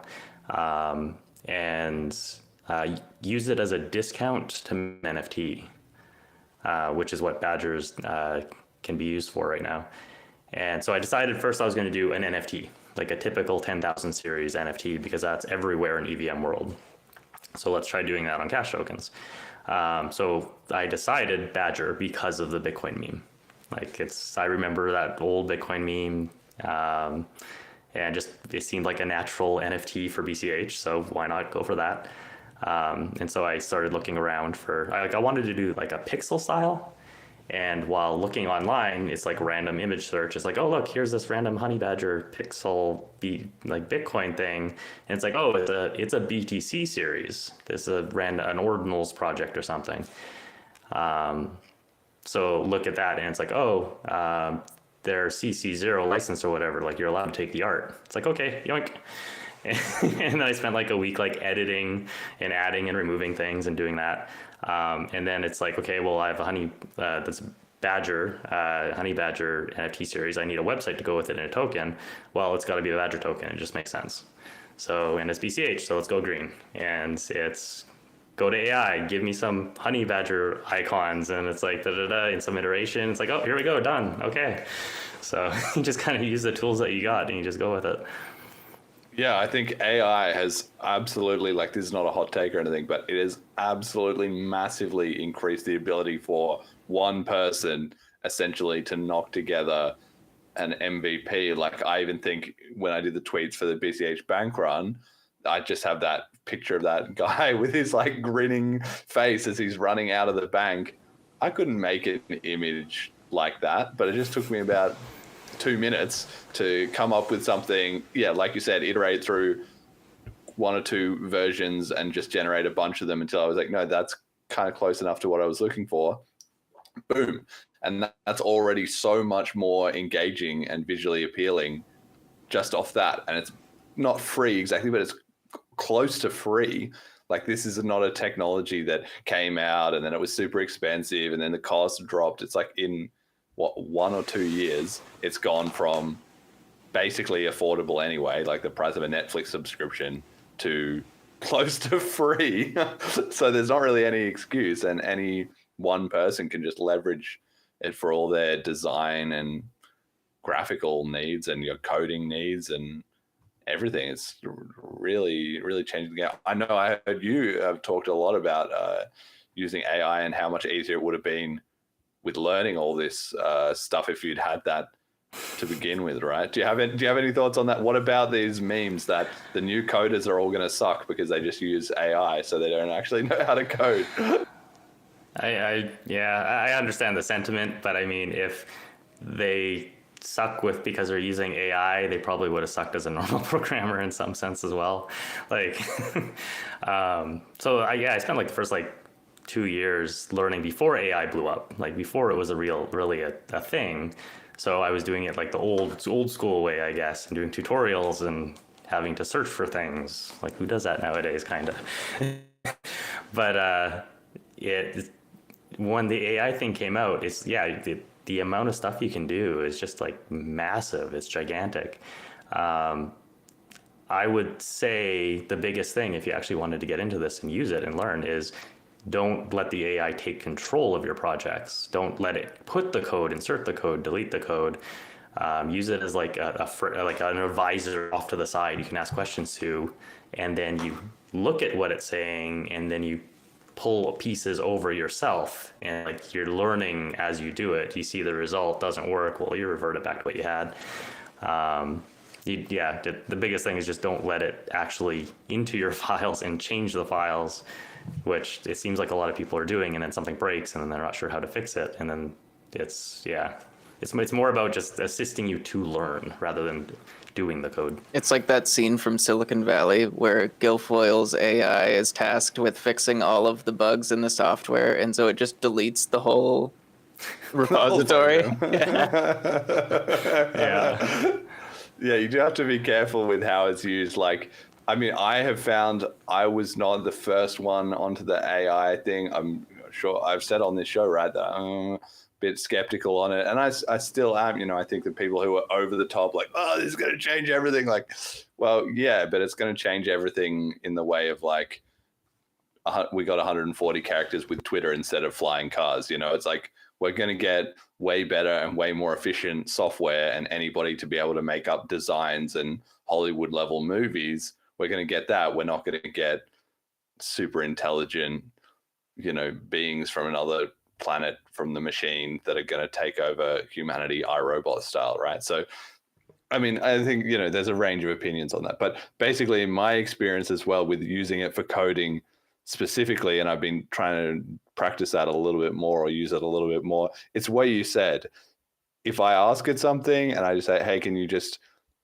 and use it as a discount to NFT, which is what badgers can be used for right now. And so I decided first I was going to do an NFT, like a typical 10,000 series NFT, because that's everywhere in EVM world. So let's try doing that on cash tokens. So I decided badger because of the Bitcoin meme. I remember that old Bitcoin meme, and just it seemed like a natural NFT for BCH, so why not go for that? And so I started looking around for, I wanted to do like a pixel style, and while looking online, it's like random image search. It's like, oh look, here's this random honey badger pixel like Bitcoin thing, and it's like, oh, it's a BTC series. This is an ordinals project or something. So look at that, and it's like, oh, their CC0 license or whatever, like you're allowed to take the art. It's like, okay, yoink. And then I spent like a week like editing and adding and removing things and doing that. And then it's like, okay, well, I have a this badger, honey badger NFT series. I need a website to go with it and a token. Well, it's got to be a badger token. It just makes sense. So, and it's BCH, so let's go green. And it's go to AI, give me some honey badger icons, and it's like in some iteration. It's like, oh, here we go, done. Okay. So you just kind of use the tools that you got and you just go with it. Yeah, I think AI has absolutely, like, this is not a hot take or anything, but it has absolutely massively increased the ability for one person essentially to knock together an MVP. Like, I even think when I did the tweets for the BCH Bank Run, I just have that picture of that guy with his like grinning face as he's running out of the bank. I couldn't make an image like that, but it just took me about 2 minutes to come up with something. Yeah, like you said, iterate through 1 or 2 versions and just generate a bunch of them until I was like, no, that's kind of close enough to what I was looking for. Boom. And that's already so much more engaging and visually appealing just off that. And it's not free exactly, but it's close to free. Like, this is not a technology that came out and then it was super expensive and then the cost dropped. It's like in 1 or 2 years, it's gone from basically affordable anyway, like the price of a Netflix subscription, to close to free. So there's not really any excuse, and any one person can just leverage it for all their design and graphical needs and your coding needs and everything. It's really, really changing the game. I know I heard you have talked a lot about using AI and how much easier it would have been with learning all this stuff if you'd had that to begin with, right? Do you have any thoughts on that? What about these memes that the new coders are all going to suck because they just use AI, so they don't actually know how to code? I understand the sentiment, but I mean, if they suck because they're using AI, they probably would have sucked as a normal programmer in some sense as well. Like, I spent like the first 2 years learning before AI blew up, like before it was really a thing. So I was doing it like the old school way, I guess, and doing tutorials and having to search for things. Like, who does that nowadays, kind of? But when the AI thing came out, the amount of stuff you can do is just like massive. It's gigantic. I would say the biggest thing, if you actually wanted to get into this and use it and learn, is don't let the AI take control of your projects. Don't let it put the code, insert the code, delete the code. Use it as like an advisor off to the side you can ask questions to, and then you look at what it's saying, and then you pull pieces over yourself, and like you're learning as you do it. You see the result doesn't work, well, you revert it back to what you had. The biggest thing is just don't let it actually into your files and change the files, which it seems like a lot of people are doing, and then something breaks and then they're not sure how to fix it, and then it's more about just assisting you to learn rather than doing the code. It's like that scene from Silicon Valley where Guilfoyle's AI is tasked with fixing all of the bugs in the software, and so it just deletes the whole repository. Yeah, you do have to be careful with how it's used. Like, I mean, I have found I was not the first one onto the AI thing. I'm sure I've said on this show, right, that I'm a bit skeptical on it. And I still am. You know, I think that people who are over the top, like, oh, this is going to change everything. Like, well, yeah, but it's going to change everything in the way of like, we got 140 characters with Twitter instead of flying cars. You know, it's like, we're going to get way better and way more efficient software, and anybody to be able to make up designs and Hollywood level movies. We're going to get that. We're not going to get super intelligent, you know, beings from another planet from the machine that are going to take over humanity, iRobot style, right? So, I mean, I think, you know, there's a range of opinions on that. But basically, in my experience as well with using it for coding specifically, and I've been trying to practice that a little bit more or use it a little bit more, it's what you said. If I ask it something and I just say, hey, can you just,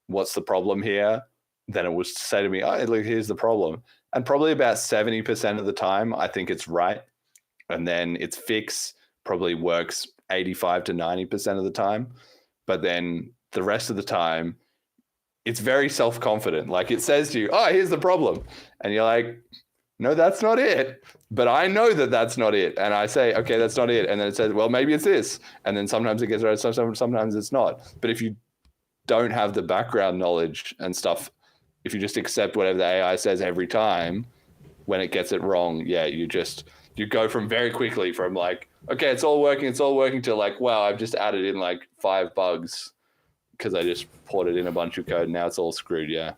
what's the problem here? Then it will say to me, oh, look, here's the problem. And probably about 70% of the time, I think it's right. And then its fix probably works 85 to 90% of the time. But then the rest of the time, it's very self-confident. Like, it says to you, oh, here's the problem. And you're like, no, that's not it. But I know that that's not it. And I say, okay, that's not it. And then it says, well, maybe it's this. And then sometimes it gets right, sometimes it's not. But if you don't have the background knowledge and stuff, if you just accept whatever the AI says every time, when it gets it wrong, yeah, you go from very quickly from like, okay, it's all working to like, wow, I've just added in like 5 bugs because I just ported in a bunch of code. Now it's all screwed, yeah.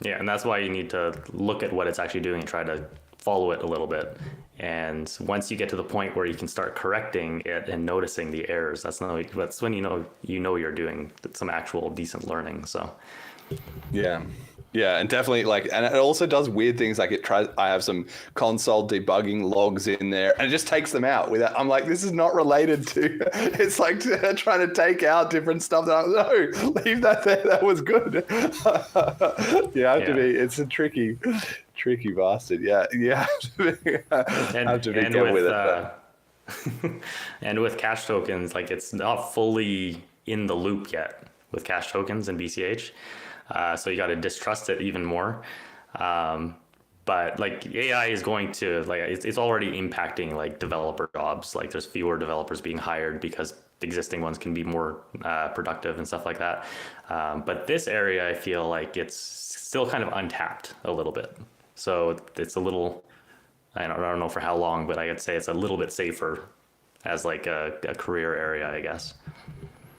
Yeah, and that's why you need to look at what it's actually doing and try to follow it a little bit. And once you get to the point where you can start correcting it and noticing the errors, that's when you know you're doing some actual decent learning. So yeah, and definitely and it also does weird things. Like I have some console debugging logs in there, and it just takes them out without. I'm like, this is not related to. It's like trying to take out different stuff. No, leave that there. That was good. You have to be. It's a tricky bastard. Yeah, you have to be careful with it. And with cash tokens, like, it's not fully in the loop yet with cash tokens and BCH. So you got to distrust it even more. But like, AI is going to, like, it's already impacting like developer jobs. Like, there's fewer developers being hired because existing ones can be more productive and stuff like that. But this area, I feel like it's still kind of untapped a little bit. So it's a little, I don't know for how long, but I could say it's a little bit safer as like a career area, I guess.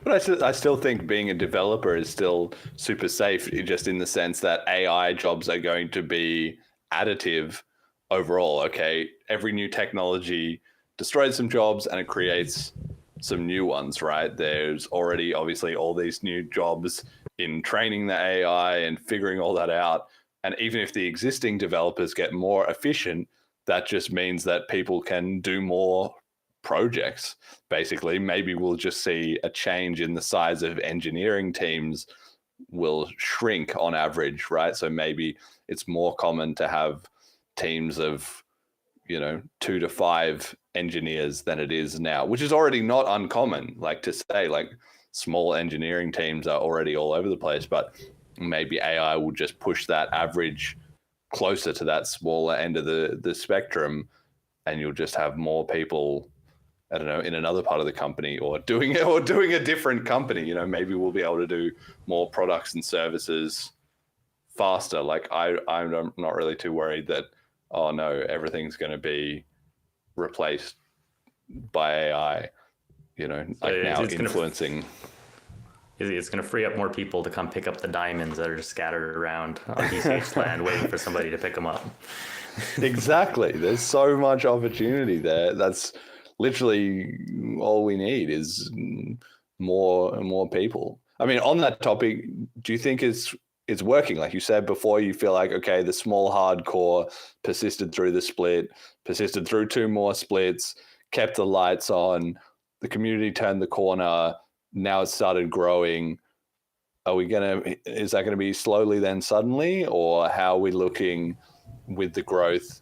But I still think being a developer is still super safe, just in the sense that AI jobs are going to be additive overall. Okay, every new technology destroys some jobs and it creates some new ones, right? There's already obviously all these new jobs in training the AI and figuring all that out. And even if the existing developers get more efficient, that just means that people can do more projects. Basically, maybe we'll just see a change in the size of engineering teams will shrink on average, right? So maybe it's more common to have teams of 2 to 5 engineers than it is now, which is already not uncommon. Like to say, like small engineering teams are already all over the place, but maybe AI will just push that average closer to that smaller end of the spectrum, and you'll just have more people, I don't know, in another part of the company or doing a different company. Maybe we'll be able to do more products and services faster. Like I'm not really too worried that, oh no, everything's going to be replaced by AI, now influencing. It's going to free up more people to come pick up the diamonds that are just scattered around on BCH land waiting for somebody to pick them up. Exactly. There's so much opportunity there. That's literally all we need is more and more people. I mean, on that topic, do you think it's working? Like you said before, you feel like, okay, the small hardcore persisted through the split, persisted through 2 more splits, kept the lights on, the community turned the corner, now it's started growing. Is that gonna be slowly then suddenly, or how are we looking with the growth,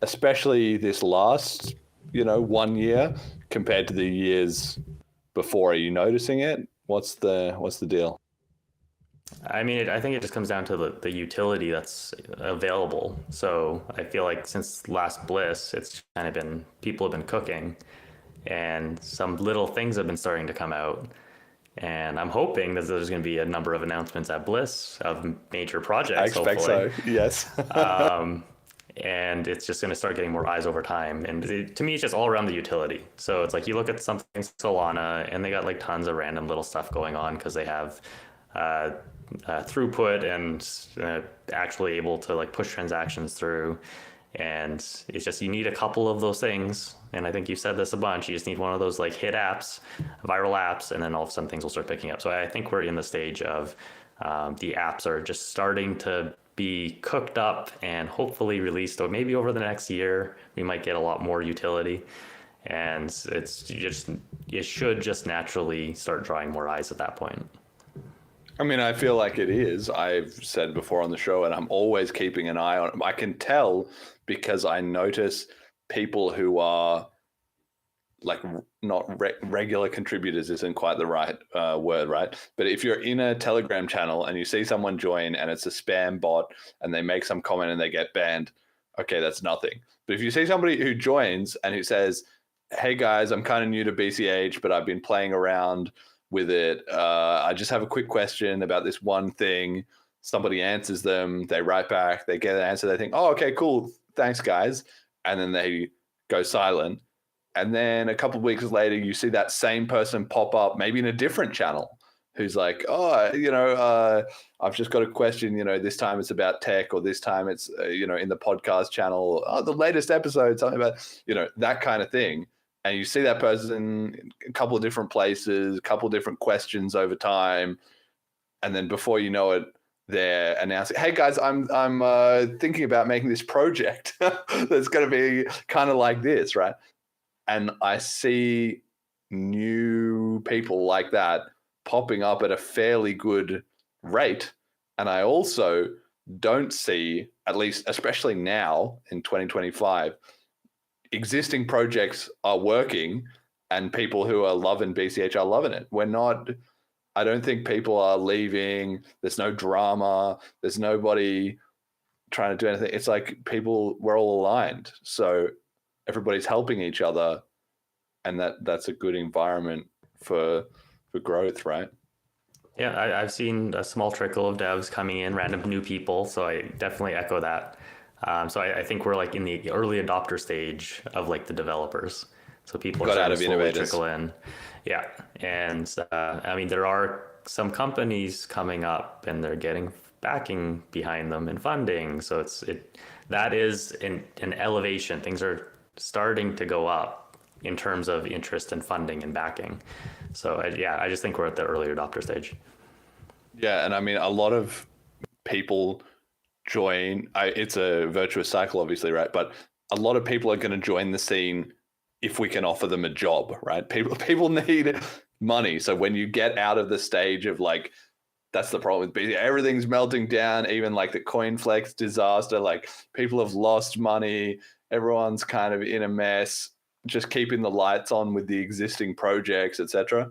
especially this last 1 year compared to the years before? Are you noticing it? What's the deal? I mean, I think it just comes down to the utility that's available. So I feel like since last Bliss, it's kind of been, people have been cooking and some little things have been starting to come out. And I'm hoping that there's going to be a number of announcements at Bliss of major projects. I expect hopefully. So, yes. And it's just going to start getting more eyes over time. And to me, it's just all around the utility. So it's like you look at something Solana and they got like tons of random little stuff going on because they have throughput and actually able to like push transactions through. And it's just, you need a couple of those things. And I think you said this a bunch. You just need one of those like hit apps, viral apps, and then all of a sudden things will start picking up. So I think we're in the stage of the apps are just starting to be cooked up and hopefully released, or maybe over the next year, we might get a lot more utility. And it should just naturally start drawing more eyes at that point. I mean, I feel like it is. I've said before on the show, and I'm always keeping an eye on it. I can tell because I notice people who are like not regular contributors isn't quite the right word, right? But if you're in a Telegram channel and you see someone join and it's a spam bot and they make some comment and they get banned, okay, that's nothing. But if you see somebody who joins and who says, hey guys, I'm kind of new to BCH, but I've been playing around with it. I just have a quick question about this one thing. Somebody answers them, they write back, they get an answer, they think, oh, okay, cool, thanks guys. And then they go silent. And then a couple of weeks later, you see that same person pop up, maybe in a different channel, who's like, oh, I've just got a question, this time it's about tech, or this time it's, in the podcast channel, the latest episode, something about, that kind of thing. And you see that person in a couple of different places, a couple of different questions over time. And then before you know it, they're announcing, hey guys, I'm thinking about making this project that's going to be kind of like this, right? And I see new people like that popping up at a fairly good rate. And I also don't see, at least especially now in 2025, existing projects are working and people who are loving BCH are loving it. I don't think people are leaving. There's no drama. There's nobody trying to do anything. It's like we're all aligned. So everybody's helping each other. And that's a good environment for growth, right? Yeah, I've seen a small trickle of devs coming in, random new people. So I definitely echo that. So I think we're like in the early adopter stage of like the developers. So people Got are out starting of to slowly innovators. trickle in. Yeah. And I mean, there are some companies coming up and they're getting backing behind them and funding. So that is an elevation. Things are starting to go up in terms of interest and funding and backing. So I just think we're at the early adopter stage. Yeah, and I mean, a lot of people join. It's a virtuous cycle, obviously, right? But a lot of people are going to join the scene if we can offer them a job, right? People need money. So when you get out of the stage of like, that's the problem with BCH. Everything's melting down, even like the CoinFlex disaster. Like people have lost money. Everyone's kind of in a mess, just keeping the lights on with the existing projects, etc.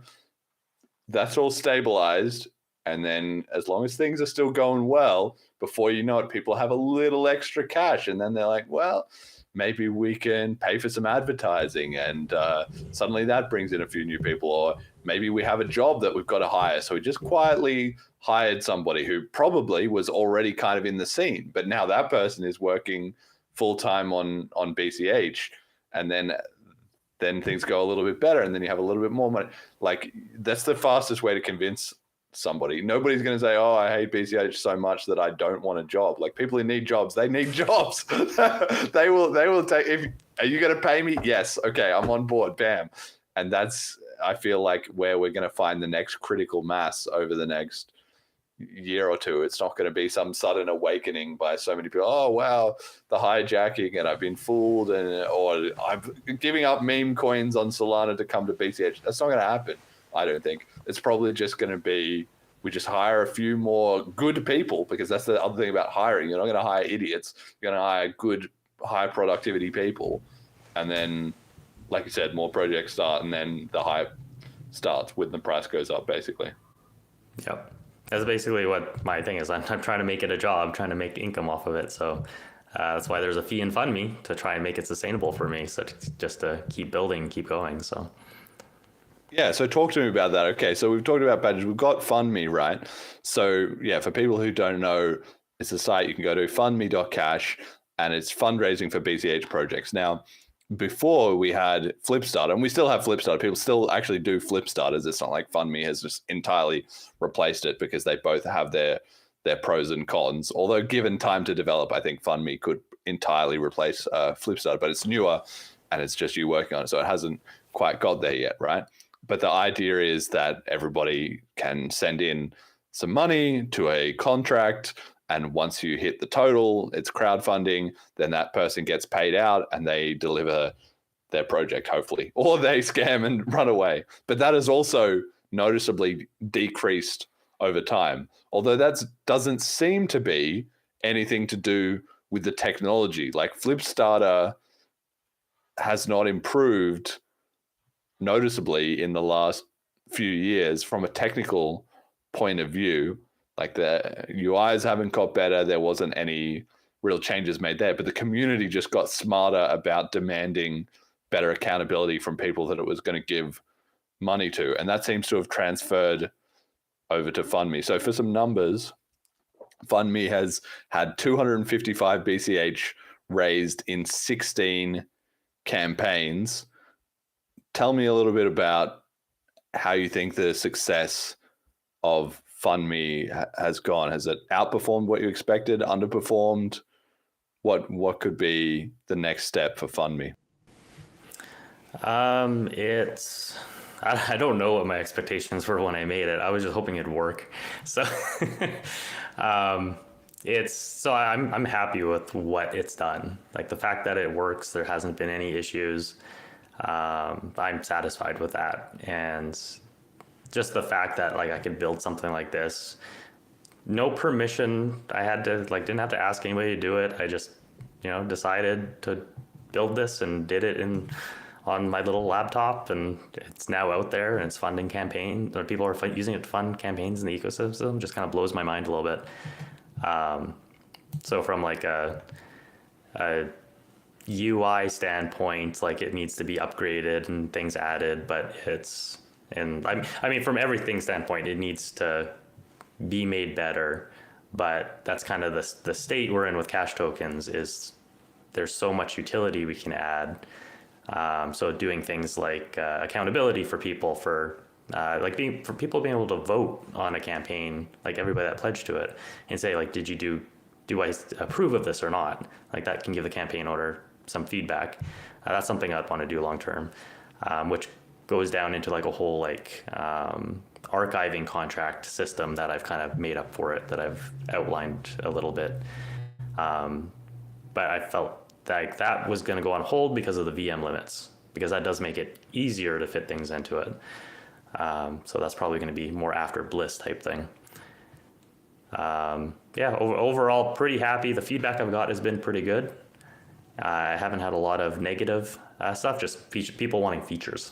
That's all stabilized. And then as long as things are still going well, before you know it, people have a little extra cash. And then they're like, well, maybe we can pay for some advertising. And suddenly that brings in a few new people. Or maybe we have a job that we've got to hire. So we just quietly hired somebody who probably was already kind of in the scene. But now that person is working full-time on BCH. And then things go a little bit better. And then you have a little bit more money. Like that's the fastest way to convince somebody. Nobody's going to say, oh, I hate BCH so much that I don't want a job. Like people who need jobs, they need jobs. they will take, are you going to pay me? Yes. Okay. I'm on board. Bam. And that's, I feel like where we're going to find the next critical mass over the next year or two. It's not going to be some sudden awakening by so many people. Oh, wow, the hijacking and I've been fooled or I'm giving up meme coins on Solana to come to BCH. That's not going to happen. I don't think. It's probably just going to be, we just hire a few more good people, because that's the other thing about hiring. You're not going to hire idiots. You're going to hire good, high productivity people. And then, like you said, more projects start, and then the hype starts when the price goes up, basically. Yep. That's basically what my thing is. I'm trying to make it a job, trying to make income off of it. So that's why there's a fee in FundMe, to try and make it sustainable for me. So just to keep building, keep going. So. Yeah, so talk to me about that. Okay, so we've talked about badges. We've got FundMe, right? So yeah, for people who don't know, it's a site you can go to, fundme.cash, and it's fundraising for BCH projects. Now, before we had Flipstarter, and we still have Flipstarter. People still actually do Flipstarters. It's not like FundMe has just entirely replaced it, because they both have their pros and cons. Although given time to develop, I think FundMe could entirely replace Flipstarter, but it's newer and it's just you working on it. So it hasn't quite got there yet, right? But the idea is that everybody can send in some money to a contract, and once you hit the total, it's crowdfunding, then that person gets paid out and they deliver their project, hopefully, or they scam and run away. But that has also noticeably decreased over time, although that doesn't seem to be anything to do with the technology. Like Flipstarter has not improved noticeably in the last few years from a technical point of view. Like the UIs haven't got better. There wasn't any real changes made there, but the community just got smarter about demanding better accountability from people that it was going to give money to. And that seems to have transferred over to FundMe. So for some numbers, FundMe has had 255 BCH raised in 16 campaigns. Tell me a little bit about how you think the success of FundMe has gone. Has it outperformed what you expected, underperformed? What could be the next step for FundMe? I don't know what my expectations were when I made it. I was just hoping it'd work. So I'm happy with what it's done. Like the fact that it works, there hasn't been any issues. I'm satisfied with that. And just the fact that like I could build something like this, no permission. I had to didn't have to ask anybody to do it. I just, decided to build this and did it on my little laptop, and it's now out there and it's funding campaigns. People are using it to fund campaigns in the ecosystem. Just kind of blows my mind a little bit. So from like a UI standpoint, like it needs to be upgraded and things added, but from everything standpoint, it needs to be made better. But that's kind of the state we're in with cash tokens. Is there's so much utility we can add. So doing things like accountability for people, for people being able to vote on a campaign, like everybody that pledged to it, and say like, do I approve of this or not? Like that can give the campaign owner some feedback. That's something I'd want to do long term, which goes down into like a whole archiving contract system that I've kind of made up for it, that I've outlined a little bit. But I felt like that was going to go on hold because of the VM limits, because that does make it easier to fit things into it. So that's probably going to be more after Bliss type thing. Overall, pretty happy. The feedback I've got has been pretty good. I haven't had a lot of negative stuff, just people wanting features.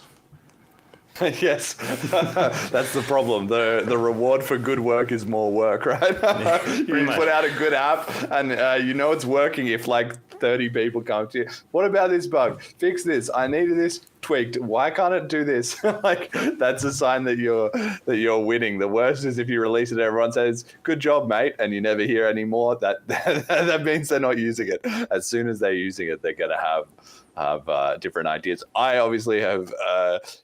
Yes, that's the problem. The reward for good work is more work, right? You put out a good app and it's working if like 30 people come to you. What about this bug? Fix this. I needed this tweaked. Why can't it do this? Like that's a sign that you're winning. The worst is if you release it and everyone says, "Good job, mate," and you never hear any more. That means they're not using it. As soon as they're using it, they're gonna have different ideas. I obviously have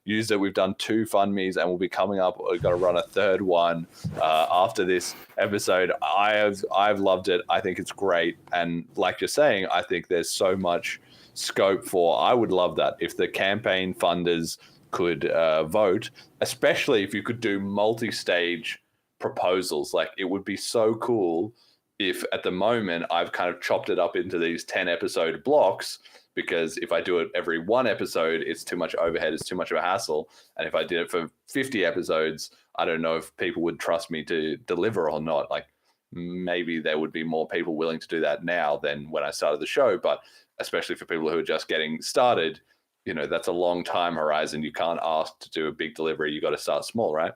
used it. We've done 2 FundMe's and we'll be coming up. We've got to run a 3rd one after this episode. I've loved it. I think it's great. And like you're saying, I think there's so much scope for, I would love that if the campaign funders could vote, especially if you could do multi-stage proposals. Like it would be so cool if at the moment I've kind of chopped it up into these 10 episode blocks, because if I do it every 1 episode, it's too much overhead, it's too much of a hassle. And if I did it for 50 episodes, I don't know if people would trust me to deliver or not. Like maybe there would be more people willing to do that now than when I started the show. But especially for people who are just getting started, that's a long time horizon. You can't ask to do a big delivery. You got to start small, right?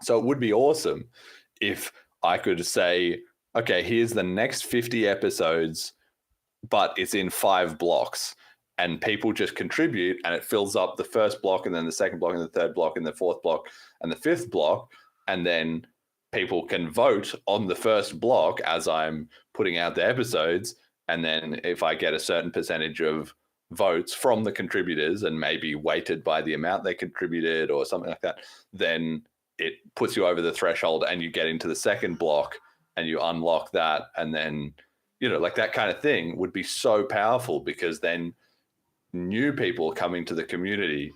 So it would be awesome if I could say, okay, here's the next 50 episodes, but it's in 5 blocks and people just contribute and it fills up the first block and then the second block and the third block and the fourth block and the fifth block. And then people can vote on the first block as I'm putting out the episodes. And then if I get a certain percentage of votes from the contributors and maybe weighted by the amount they contributed or something like that, then it puts you over the threshold and you get into the second block and you unlock that. And then like that kind of thing would be so powerful, because then new people coming to the community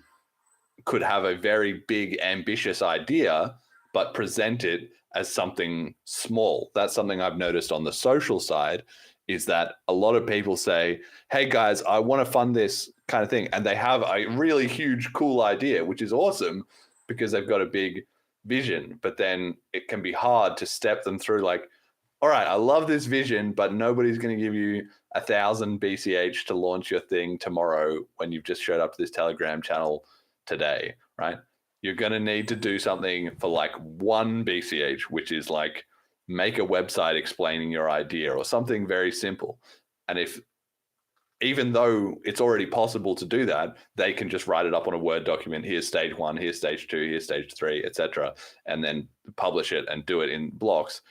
could have a very big, ambitious idea, but present it as something small. That's something I've noticed on the social side, is that a lot of people say, hey guys, I want to fund this kind of thing. And they have a really huge, cool idea, which is awesome because they've got a big vision, but then it can be hard to step them through like, all right, I love this vision, but nobody's going to give you 1,000 BCH to launch your thing tomorrow when you've just showed up to this Telegram channel today, right? You're going to need to do something for like 1 BCH, which is like make a website explaining your idea or something very simple. And even though it's already possible to do that, they can just write it up on a Word document. Here's stage 1, here's stage 2, here's stage 3, etc., and then publish it and do it in blocks.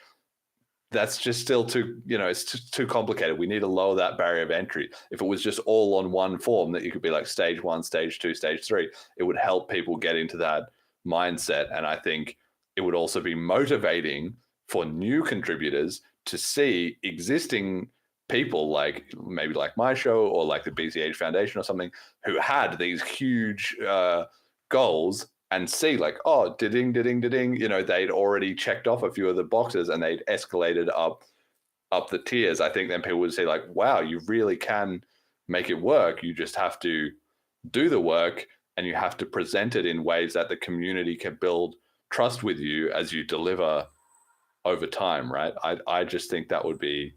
That's just still too, it's just too complicated. We need to lower that barrier of entry. If it was just all on one form that you could be like stage 1, stage 2, stage 3, it would help people get into that mindset. And I think it would also be motivating for new contributors to see existing people like maybe like my show or like the BCH Foundation or something who had these huge goals and see like, oh, ding, they'd already checked off a few of the boxes and they'd escalated up the tiers. I think then people would say like, wow, you really can make it work. You just have to do the work and you have to present it in ways that the community can build trust with you as you deliver over time, right? I just think that would be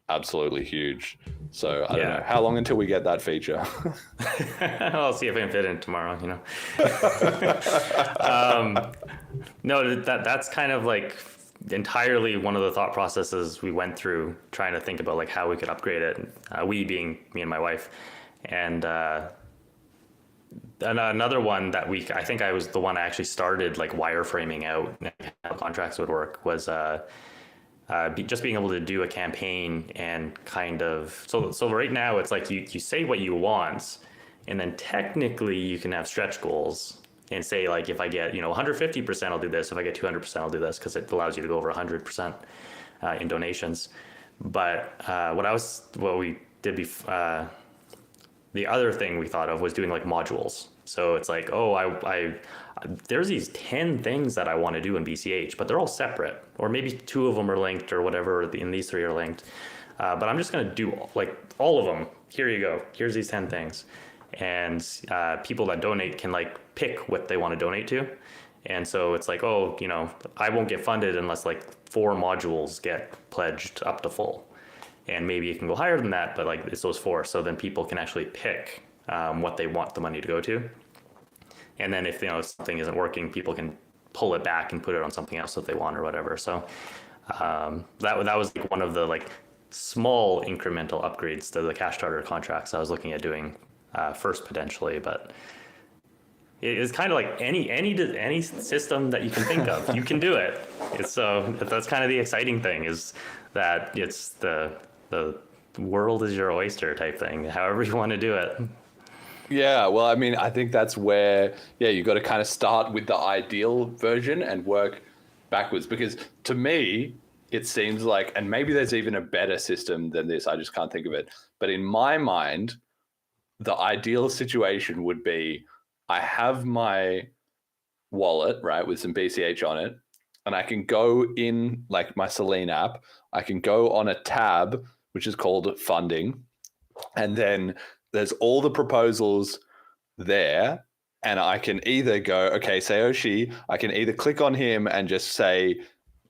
absolutely huge. So I don't know how long until we get that feature. I'll see if I can fit in tomorrow, No, that's kind of like entirely one of the thought processes we went through trying to think about like how we could upgrade it. We being me and my wife. And another one that I think I was the one I actually started like wireframing out how contracts would work was just being able to do a campaign and kind of so right now it's like you say what you want, and then technically you can have stretch goals and say like, if I get 150%, I'll do this. If I get 200%, I'll do this, because it allows you to go over 100% in donations. But what we did before, the other thing we thought of was doing like modules. So it's like, there's these 10 things that I want to do in BCH, but they're all separate, or maybe 2 of them are linked or whatever, and these 3 are linked. But I'm just going to do like all of them. Here you go. Here's these 10 things. And people that donate can like pick what they want to donate to. And so it's like, I won't get funded unless like 4 modules get pledged up to full. And maybe it can go higher than that, but like it's those 4. So then people can actually pick what they want the money to go to. And then if something isn't working, people can pull it back and put it on something else that they want or whatever. So that was like one of the like small incremental upgrades to the cash starter contracts I was looking at doing first potentially. But it's kind of like any system that you can think of, you can do it. That's kind of the exciting thing, is that it's the world is your oyster type thing, however you want to do it. Yeah, well, I mean, I think that's where, you got to kind of start with the ideal version and work backwards. Because to me, it seems like, and maybe there's even a better system than this, I just can't think of it. But in my mind, the ideal situation would be, I have my wallet, right, with some BCH on it, and I can go in like my Selene app, I can go on a tab, which is called funding, and then there's all the proposals there, and I can either go, okay, Sayoshi, I can either click on him and just say,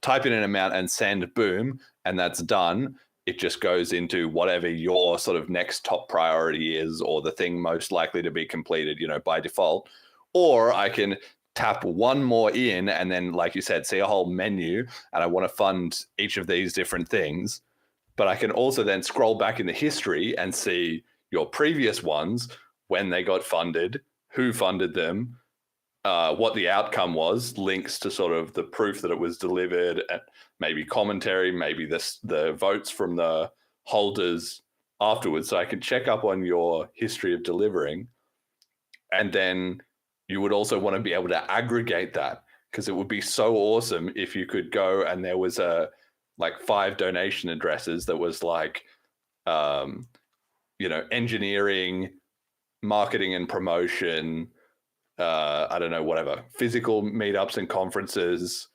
type in an amount and send, boom, and that's done. It just goes into whatever your sort of next top priority is, or the thing most likely to be completed, by default. Or I can tap one more in and then, like you said, see a whole menu, and I want to fund each of these different things. But I can also then scroll back in the history and see your previous ones, when they got funded, who funded them, what the outcome was, links to sort of the proof that it was delivered, and maybe commentary, maybe the votes from the holders afterwards. So I can check up on your history of delivering. And then you would also want to be able to aggregate that, because it would be so awesome if you could go and there was like 5 donation addresses that was like, engineering, marketing and promotion, I don't know, whatever, physical meetups and conferences,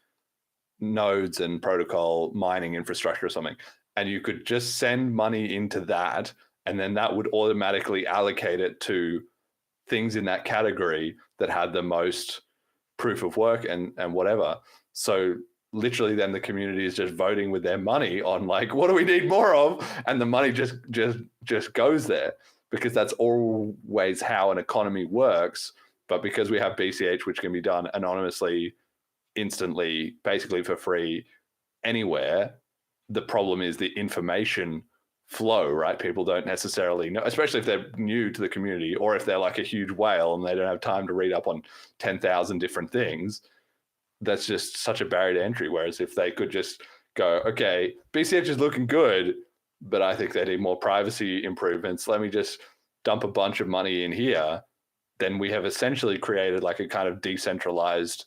nodes and protocol, mining infrastructure or something. And you could just send money into that, and then that would automatically allocate it to things in that category that had the most proof of work and whatever. So literally then the community is just voting with their money on like, what do we need more of? And the money just goes there, because that's always how an economy works. But because we have BCH, which can be done anonymously, instantly, basically for free, anywhere, the problem is the information flow, right? People don't necessarily know, especially if they're new to the community, or if they're like a huge whale and they don't have time to read up on 10,000 different things. That's just such a barrier to entry. Whereas if they could just go, okay, BCH is looking good, but I think they need more privacy improvements. Let me just dump a bunch of money in here. Then we have essentially created like a kind of decentralized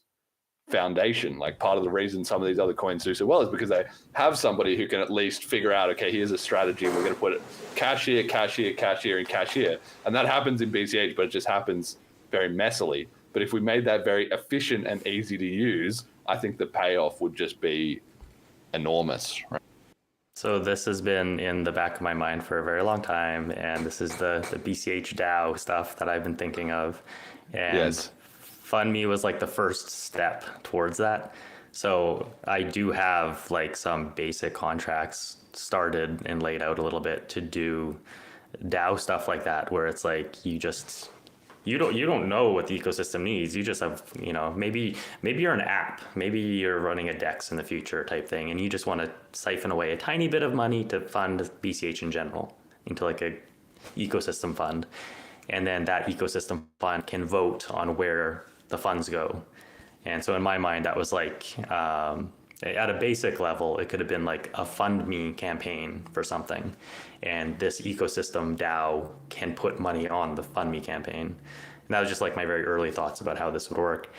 foundation. Like part of the reason some of these other coins do so well is because they have somebody who can at least figure out, okay, here's a strategy. We're going to put it cash here, cash here, cash here, and cash here. And that happens in BCH, but it just happens very messily. But if we made that very efficient and easy to use, I think the payoff would just be enormous. Right? So this has been in the back of my mind for a very long time, and this is the BCH DAO stuff that I've been thinking of. And yes. FundMe was like the first step towards that. So I do have like some basic contracts started and laid out a little bit to do DAO stuff like that, where it's like you don't know what the ecosystem needs. You just have, maybe you're an app, maybe you're running a DEX in the future type thing, and you just want to siphon away a tiny bit of money to fund BCH in general into like a ecosystem fund. And then that ecosystem fund can vote on where the funds go. And so in my mind, that was like at a basic level, it could have been like a FundMe campaign for something. And this ecosystem DAO can put money on the FundMe campaign. And that was just like my very early thoughts about how this would work.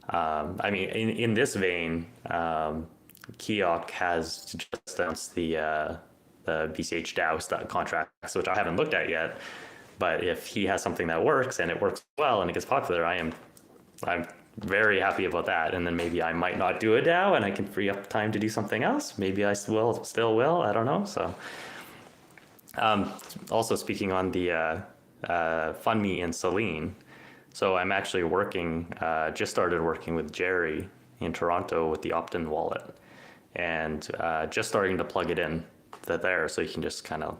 I mean, in this vein, Keok has just announced the BCH DAO contracts, which I haven't looked at yet. But if he has something that works and it works well and it gets popular, I'm very happy about that. And then maybe I might not do a DAO and I can free up time to do something else. Maybe I still will. I don't know. So, also speaking on the FundMe and Celine. So I'm actually just started working with Jerry in Toronto with the opt-in wallet, and just starting to plug it in there, so you can just kind of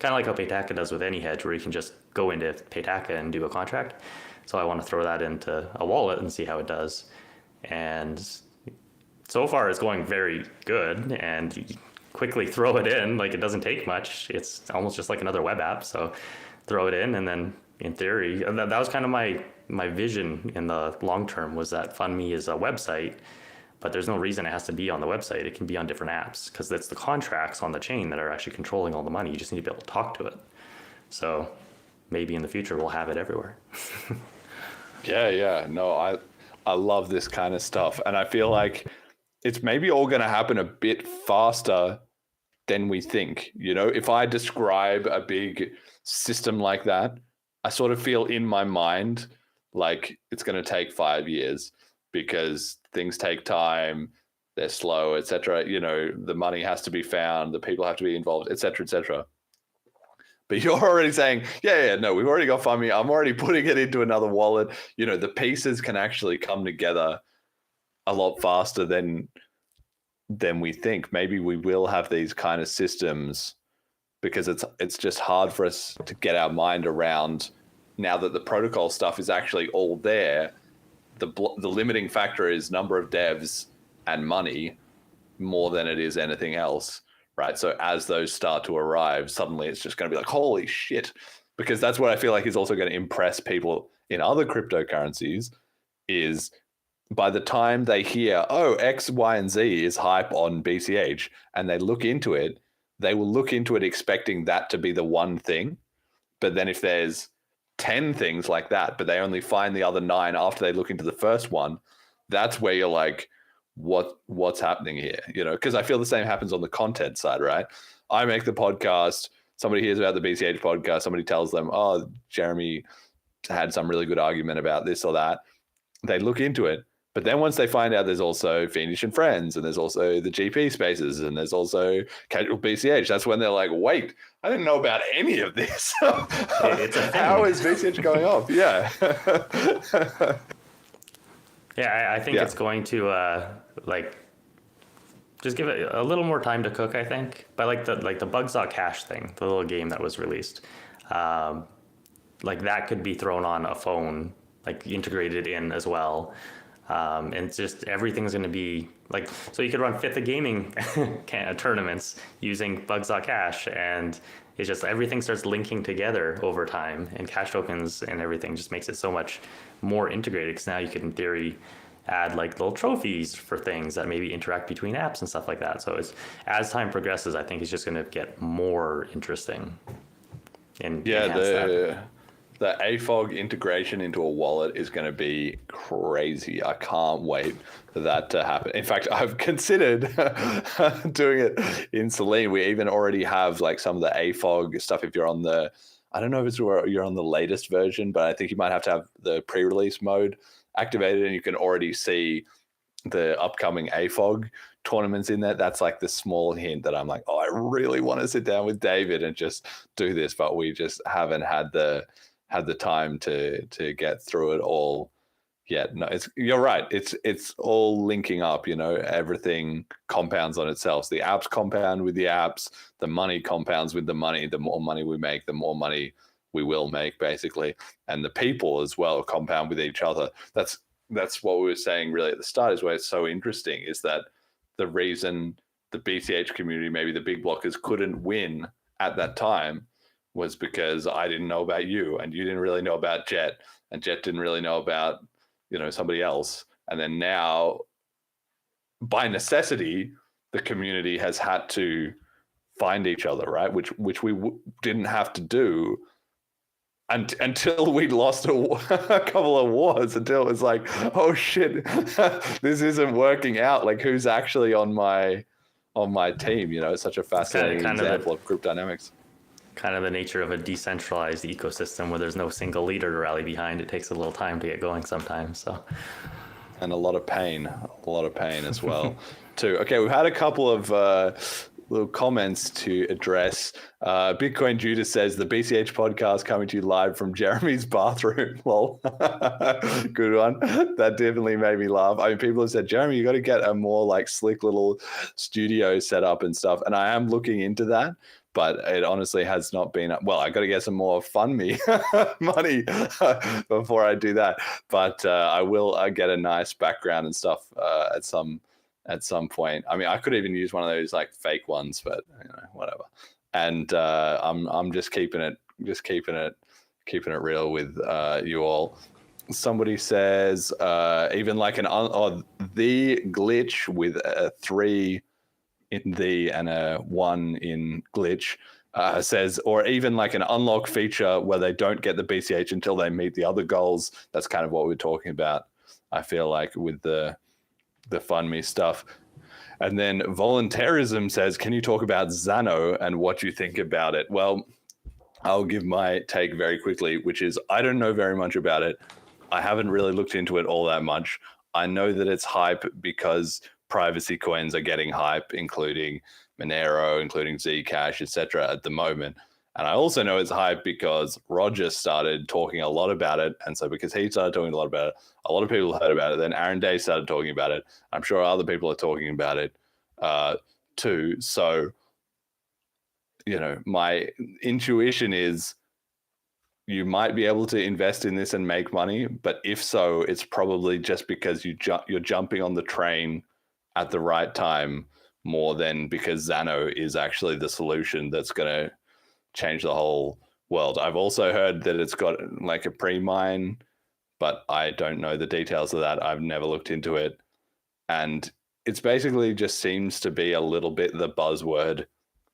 like how Paytaka does with any hedge, where you can just go into Paytaka and do a contract. So I want to throw that into a wallet and see how it does. And so far it's going very good, and you quickly throw it in, like it doesn't take much. It's almost just like another web app. So throw it in, and then in theory, that was kind of my vision in the long term, was that FundMe is a website, but there's no reason it has to be on the website. It can be on different apps, because it's the contracts on the chain that are actually controlling all the money. You just need to be able to talk to it. So maybe in the future we'll have it everywhere. Yeah. No, I love this kind of stuff. And I feel like it's maybe all going to happen a bit faster than we think. You know, if I describe a big system like that, I sort of feel in my mind like it's going to take 5 years, because things take time, they're slow, etc. You know, the money has to be found, the people have to be involved, etc., etc. But you're already saying, no, we've already got FundMe. I'm already putting it into another wallet. You know, the pieces can actually come together a lot faster than we think. Maybe we will have these kind of systems, because it's just hard for us to get our mind around now that the protocol stuff is actually all there. The limiting factor is number of devs and money more than it is anything else, right? So as those start to arrive, suddenly it's just going to be like, holy shit, because that's what I feel like is also going to impress people in other cryptocurrencies, is by the time they hear, oh, X, Y, and Z is hype on BCH, and they look into it, they will look into it expecting that to be the one thing. But then if there's 10 things like that, but they only find the other 9 after they look into the first one, that's where you're like, what's happening here? You know, because I feel the same happens on the content side, right? I make the podcast, somebody hears about the BCH podcast, somebody tells them, oh, Jeremy had some really good argument about this or that. They look into it. But then once they find out there's also Fiendish and Friends, and there's also the GP spaces, and there's also Casual BCH, that's when they're like, wait, I didn't know about any of this. How is BCH going off? Yeah. Yeah, I think it's going to just give it a little more time to cook, I think. But like the bugs.cash thing, the little game that was released, like that could be thrown on a phone, like integrated in as well. And it's just everything's going to be like, so you could run Fifth of Gaming tournaments using bugs.cash, and it's just everything starts linking together over time, and cash tokens and everything just makes it so much more integrated, because now you could in theory add like little trophies for things that maybe interact between apps and stuff like that. So it's, as time progresses, I think it's just going to get more interesting. And the AFOG integration into a wallet is going to be crazy. I can't wait for that to happen. In fact, I've considered doing it in Celine. We even already have like some of the AFOG stuff. If you're on the, I don't know if you're on the latest version, but I think you might have to have the pre-release mode activated, and you can already see the upcoming AFOG tournaments in there. That's like the small hint that I'm like, oh, I really want to sit down with David and just do this, but we just haven't had the time to get through it all yet. No, you're right. It's all linking up, you know, everything compounds on itself. The apps compound with the apps, the money compounds with the money. The more money we make, the more money we will make, basically. And the people as well compound with each other. That's what we were saying really at the start, is where it's so interesting, is that the reason the BCH community, maybe the big blockers, couldn't win at that time was because I didn't know about you, and you didn't really know about Jet, and Jet didn't really know about, you know, somebody else. And then now, by necessity, the community has had to find each other, right? Which we didn't have to do until we lost a couple of wars, until it was like, oh shit, this isn't working out. Like, who's actually on my team? You know, it's such a fascinating example of group dynamics. Kind of the nature of a decentralized ecosystem where there's no single leader to rally behind. It takes a little time to get going sometimes. So, and a lot of pain as well, too. Okay, we've had a couple of little comments to address. Bitcoin Judas says the BCH podcast coming to you live from Jeremy's bathroom. Lol. Good one. That definitely made me laugh. I mean, people have said, Jeremy, you got to get a more like slick little studio set up and stuff. And I am looking into that, but it honestly has not been. Well, I got to get some more FundMe money before I do that. But I will get a nice background and stuff at some point. I mean, I could even use one of those like fake ones, but you know, whatever. And I'm just keeping it real with you all. Somebody says even like the glitch with a 3 in the and a 1 in glitch says, or even like an unlock feature where they don't get the BCH until they meet the other goals. That's kind of what we're talking about, I feel like, with the FundMe stuff. And then voluntarism says, can you talk about Zano and what you think about it? Well, I'll give my take very quickly, which is I don't know very much about it. I haven't really looked into it all that much. I know that it's hype because privacy coins are getting hype, including Monero, including Zcash, etc. at the moment. And I also know it's hype because Roger started talking a lot about it. And so because he started talking a lot about it, a lot of people heard about it. Then Aaron Day started talking about it. I'm sure other people are talking about it too. So, you know, my intuition is you might be able to invest in this and make money. But if so, it's probably just because you're jumping on the train at the right time more than because Zano is actually the solution that's going to change the whole world. I've also heard that it's got like a pre-mine, but I don't know the details of that. I've never looked into it. And it's basically just seems to be a little bit the buzzword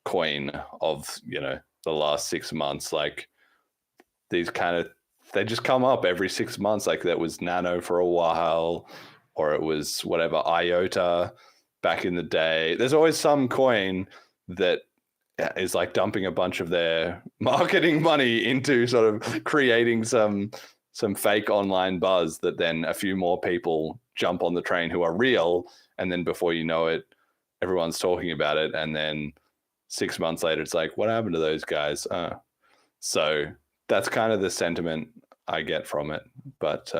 coin of, you know, the last 6 months. Like these kind of, they just come up every 6 months. Like that was Nano for a while, or it was whatever, IOTA back in the day. There's always some coin that is like dumping a bunch of their marketing money into sort of creating some fake online buzz that then a few more people jump on the train who are real. And then before you know it, everyone's talking about it. And then 6 months later, it's like, what happened to those guys? So that's kind of the sentiment I get from it. But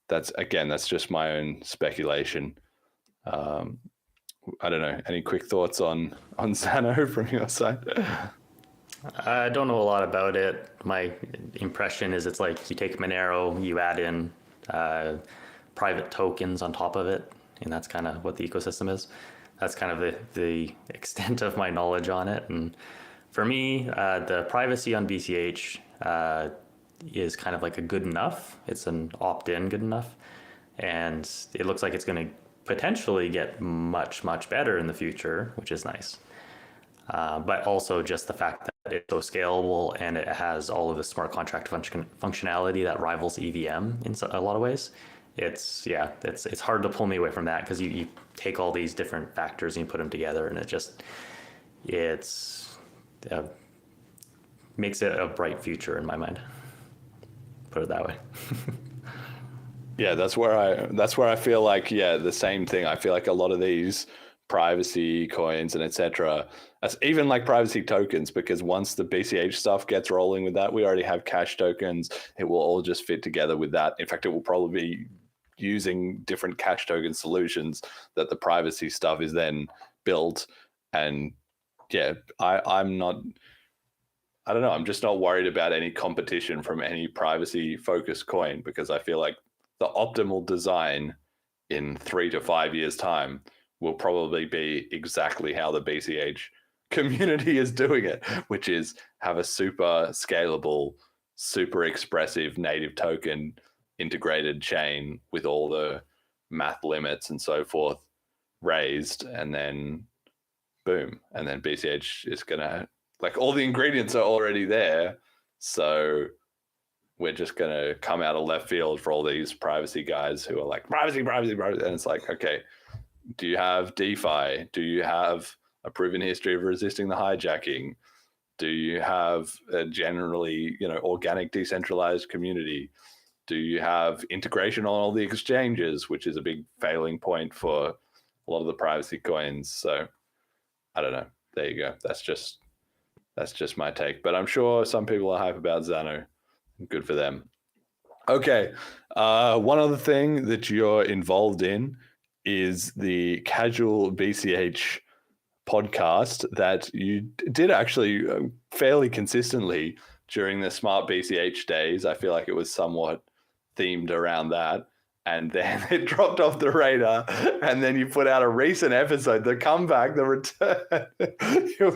that's just my own speculation. I don't know. Any quick thoughts on Zano from your side? I don't know a lot about it. My impression is it's like you take Monero, you add in private tokens on top of it, and that's kind of what the ecosystem is. That's kind of the extent of my knowledge on it. And for me, the privacy on BCH is kind of like a good enough. It's an opt-in good enough. And it looks like it's going to potentially get much, much better in the future, which is nice. But also just the fact that it's so scalable and it has all of the smart contract functionality that rivals EVM in a lot of ways. It's hard to pull me away from that because you take all these different factors and you put them together, and it makes it a bright future in my mind. Put it that way. Yeah, that's where I feel like, the same thing. I feel like a lot of these privacy coins and etc. Even like privacy tokens, because once the BCH stuff gets rolling with that, we already have cash tokens. It will all just fit together with that. In fact, it will probably be using different cash token solutions that the privacy stuff is then built. And I'm just not worried about any competition from any privacy focused coin, because I feel like the optimal design in 3 to 5 years time will probably be exactly how the BCH community is doing it, which is have a super scalable, super expressive native token integrated chain with all the math limits and so forth. raised, and then boom, and then BCH is gonna, like, all the ingredients are already there, so we're just gonna come out of left field for all these privacy guys who are like privacy, and it's like, okay, do you have DeFi? Do you have a proven history of resisting the hijacking? Do you have a generally, organic decentralized community? Do you have integration on all the exchanges, which is a big failing point for a lot of the privacy coins? So I don't know. There you go. That's just my take. But I'm sure some people are hype about Zano. Good for them. Okay. One other thing that you're involved in is the Casual BCH podcast that you did actually fairly consistently during the Smart BCH days. I feel like it was somewhat themed around that. And then it dropped off the radar, and then you put out a recent episode, the comeback, the return. It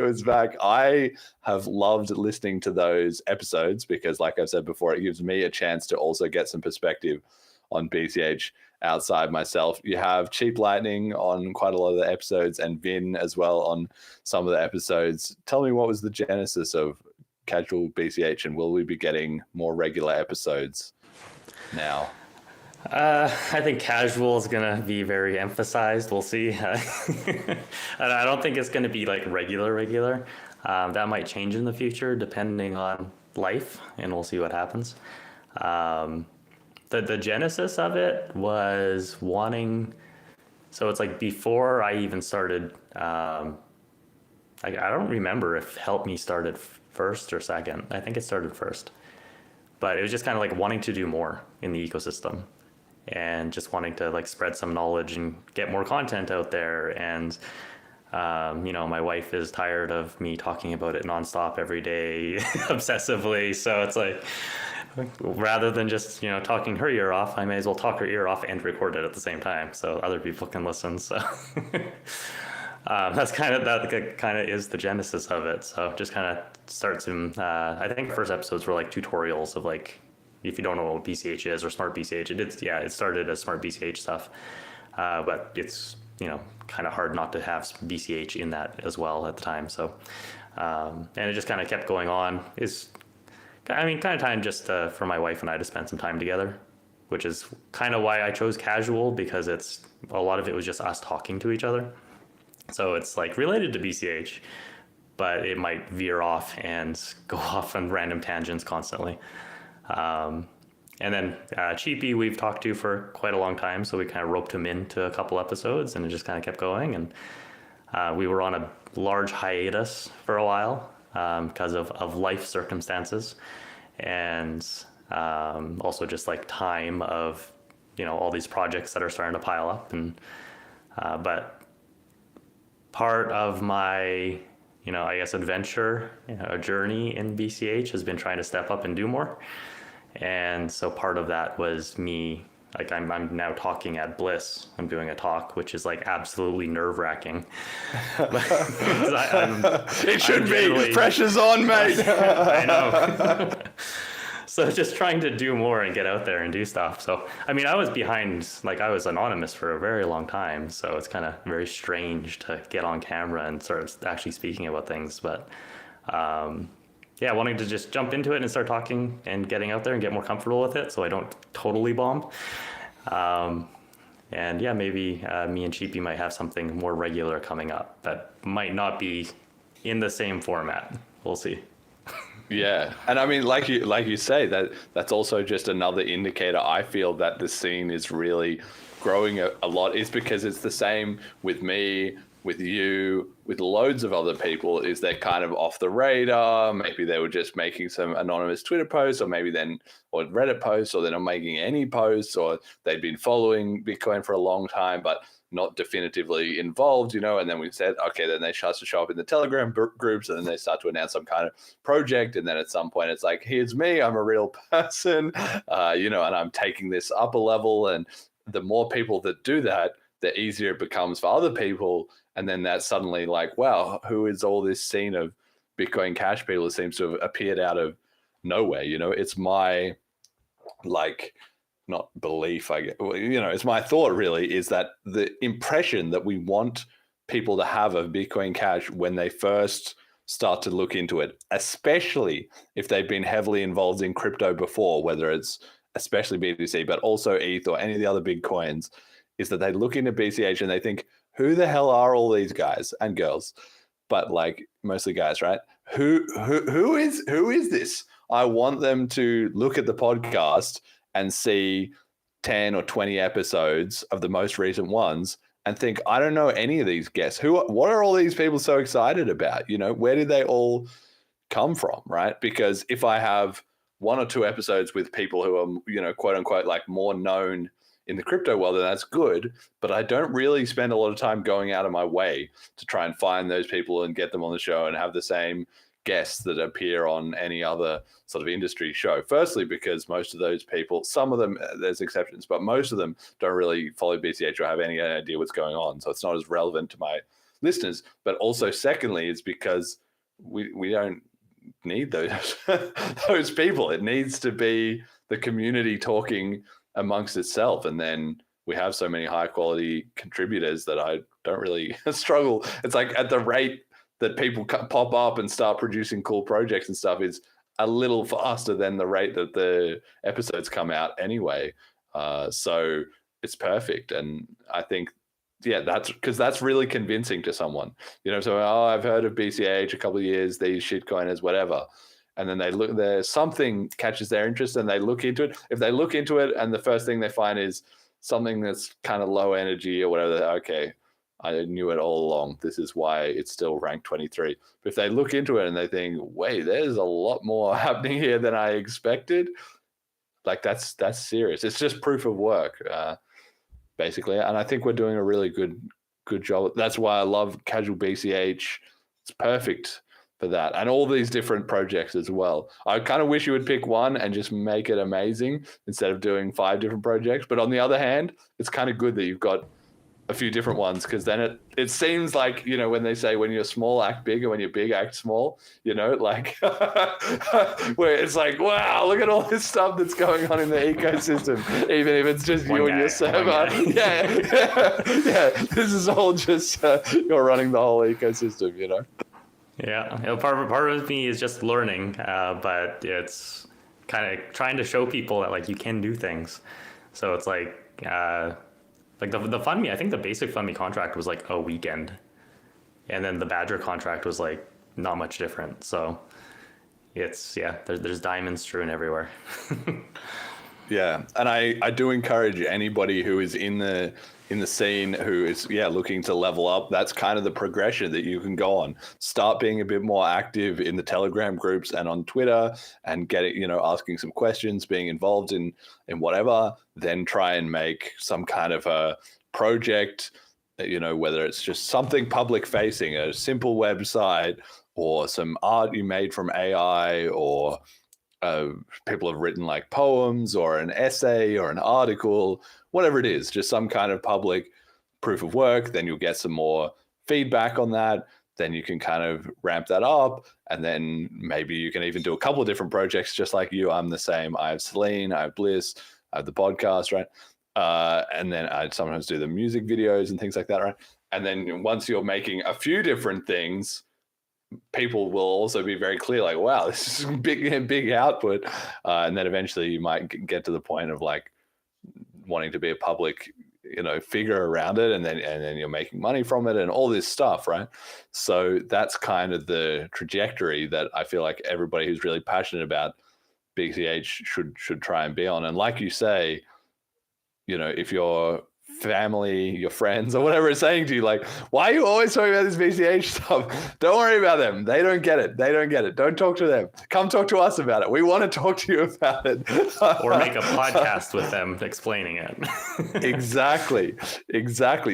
was back. I have loved listening to those episodes because, like I've said before, it gives me a chance to also get some perspective on BCH outside myself. You have Cheap Lightning on quite a lot of the episodes, and Vin as well on some of the episodes. Tell me, what was the genesis of Casual BCH, and will we be getting more regular episodes now? I think casual is going to be very emphasized. We'll see. And I don't think it's going to be like regular. That might change in the future depending on life, and we'll see what happens. The genesis of it was wanting, so it's like before I even started, I don't remember if Help Me started first or second. I think it started first. But it was just kind of like wanting to do more in the ecosystem and just wanting to like spread some knowledge and get more content out there. And, my wife is tired of me talking about it nonstop every day, obsessively. So it's like, rather than just, talking her ear off, I may as well talk her ear off and record it at the same time so other people can listen. So that kind of is the genesis of it. So just kind of starts in, I think the first episodes were like tutorials of like, if you don't know what BCH is or Smart BCH, it started as Smart BCH stuff. But it's, kind of hard not to have BCH in that as well at the time. So, and it just kind of kept going on. Kind of time just for my wife and I to spend some time together, which is kind of why I chose casual, because a lot of it was just us talking to each other. So it's like related to BCH, but it might veer off and go off on random tangents constantly. And then Cheapy we've talked to for quite a long time, so we kind of roped him into a couple episodes, and it just kind of kept going. And we were on a large hiatus for a while because of life circumstances, and also just like time of all these projects that are starting to pile up. And but part of my I guess adventure, journey in BCH has been trying to step up and do more. And so part of that was me, like I'm now talking at Bliss. I'm doing a talk, which is like absolutely nerve-wracking. It should be. Pressure's on, mate. I know. So just trying to do more and get out there and do stuff. So, I mean, I was behind, like I was anonymous for a very long time. So it's kind of very strange to get on camera and start actually speaking about things. But wanting to just jump into it and start talking and getting out there and get more comfortable with it so I don't totally bomb. Maybe me and Cheapy might have something more regular coming up that might not be in the same format. We'll see. Yeah, and I mean, like you say, that's also just another indicator. I feel that the scene is really growing a lot. Is because it's the same with me, with you, with loads of other people. Is they're kind of off the radar. Maybe they were just making some anonymous Twitter posts, or Reddit posts, or they're not making any posts, or they've been following Bitcoin for a long time, but not definitively involved, and then we said, okay, then they start to show up in the Telegram groups, and then they start to announce some kind of project, and then at some point it's like, here's me, I'm a real person, and I'm taking this up a level, and the more people that do that, the easier it becomes for other people, and then that's suddenly like, wow, who is all this scene of Bitcoin Cash people that seems to have appeared out of nowhere? It's my, like, not belief, I guess, it's my thought really, is that the impression that we want people to have of Bitcoin Cash when they first start to look into it, especially if they've been heavily involved in crypto before, whether it's especially BTC, but also ETH or any of the other big coins, is that they look into BCH and they think, who the hell are all these guys and girls? But like mostly guys, right? Who is this? I want them to look at the podcast and see 10 or 20 episodes of the most recent ones and think, I don't know any of these guests. What are all these people so excited about? Where did they all come from, right? Because if I have 1 or 2 episodes with people who are, quote unquote, like more known in the crypto world, then that's good. But I don't really spend a lot of time going out of my way to try and find those people and get them on the show and have the same guests that appear on any other sort of industry show. Firstly, because most of those people, some of them, there's exceptions, but most of them don't really follow BCH or have any idea what's going on. So it's not as relevant to my listeners. But also, secondly, it's because we don't need those people. It needs to be the community talking amongst itself. And then we have so many high quality contributors that I don't really struggle. It's like at the rate that people pop up and start producing cool projects and stuff is a little faster than the rate that the episodes come out anyway. So it's perfect. And I think, that's because that's really convincing to someone, so, I've heard of BCH a couple of years, these shitcoiners, whatever. And then they look there, something catches their interest and they look into it. If they look into it and the first thing they find is something that's kind of low energy or whatever, okay, I knew it all along. This is why it's still ranked 23. But if they look into it and they think, wait, there's a lot more happening here than I expected, like that's serious. It's just proof of work, basically. And I think we're doing a really good job. That's why I love Casual BCH. It's perfect for that. And all these different projects as well. I kind of wish you would pick one and just make it amazing instead of doing 5 different projects. But on the other hand, it's kind of good that you've got a few different ones, because then it seems like, when they say when you're small, act big, and when you're big, act small, like where it's like, wow, look at all this stuff that's going on in the ecosystem, even if it's just you and your server. Yeah. This is all just you're running the whole ecosystem, Yeah, part of me is just learning, but it's kind of trying to show people that like you can do things. So it's like the FundMe, I think the basic FundMe contract was like a weekend, and then the Badger contract was like not much different. So it's there's diamonds strewn everywhere. Yeah, and I do encourage anybody who is in the scene who is looking to level up. That's kind of the progression that you can go on. Start being a bit more active in the Telegram groups and on Twitter, and get it, asking some questions, being involved in whatever. Then try and make some kind of a project, whether it's just something public facing, a simple website, or some art you made from AI, or people have written like poems or an essay or an article, whatever it is, just some kind of public proof of work. Then you'll get some more feedback on that. Then you can kind of ramp that up. And then maybe you can even do a couple of different projects, just like you. I'm the same. I have Celine, I have Bliss, I have the podcast, right? And then I sometimes do the music videos and things like that, right? And then once you're making a few different things, people will also be very clear, like, wow, this is big output. And then eventually you might get to the point of like wanting to be a public, figure around it. And then you're making money from it and all this stuff, right? So that's kind of the trajectory that I feel like everybody who's really passionate about BCH should try and be on. And like you say, if your family, your friends, or whatever is saying to you, like, why are you always talking about this BCH stuff? Don't worry about them. They don't get it. Don't talk to them. Come talk to us about it. We want to talk to you about it. Or make a podcast with them explaining it. Exactly.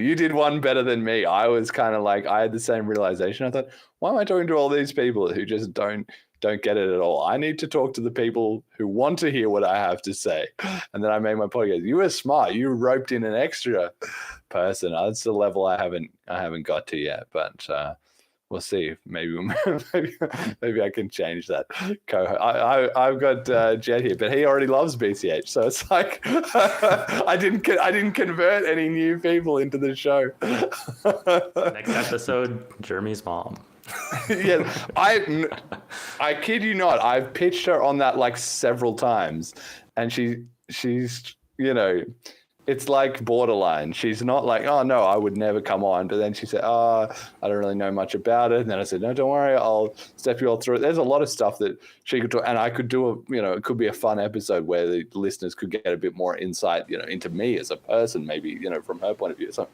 You did one better than me. I was kind of like, I had the same realization. I thought, why am I talking to all these people who just don't get it at all? I need to talk to the people who want to hear what I have to say. And then I made my podcast. You were smart. You roped in an extra person. That's the level I haven't got to yet, but we'll see. Maybe maybe I can change that. I've got Jet here, but he already loves BCH, so it's like I didn't convert any new people into the show. Next episode, Jeremy's mom. Yeah, I kid you not. I've pitched her on that like several times, and she's it's like borderline. She's not like, oh no, I would never come on. But then she said, oh, I don't really know much about it. And then I said, no, don't worry, I'll step you all through it. There's a lot of stuff that she could do, and I could do it could be a fun episode where the listeners could get a bit more insight, into me as a person, maybe, from her point of view. So,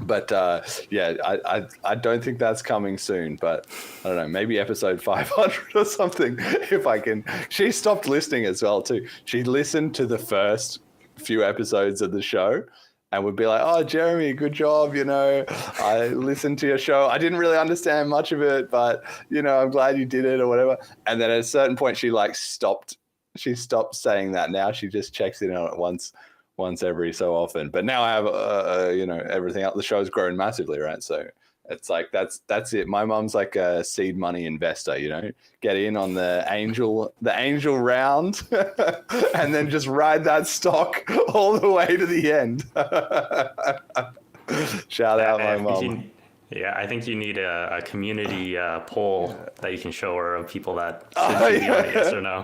but I don't think that's coming soon. But I don't know, maybe episode 500 or something, if I can. She stopped listening as well too. She listened to the first few episodes of the show and would be like, oh, Jeremy, good job. I listened to your show. I didn't really understand much of it, but I'm glad you did it or whatever. And then at a certain point she stopped saying that. Now she just checks in on it once every so often. But now I have everything else. The show's grown massively, right? So it's like that's it. My mom's like a seed money investor, get in on the angel round and then just ride that stock all the way to the end. Shout out my mom. Yeah, I think you need a community poll that you can show her of people that should be on it, yes or no.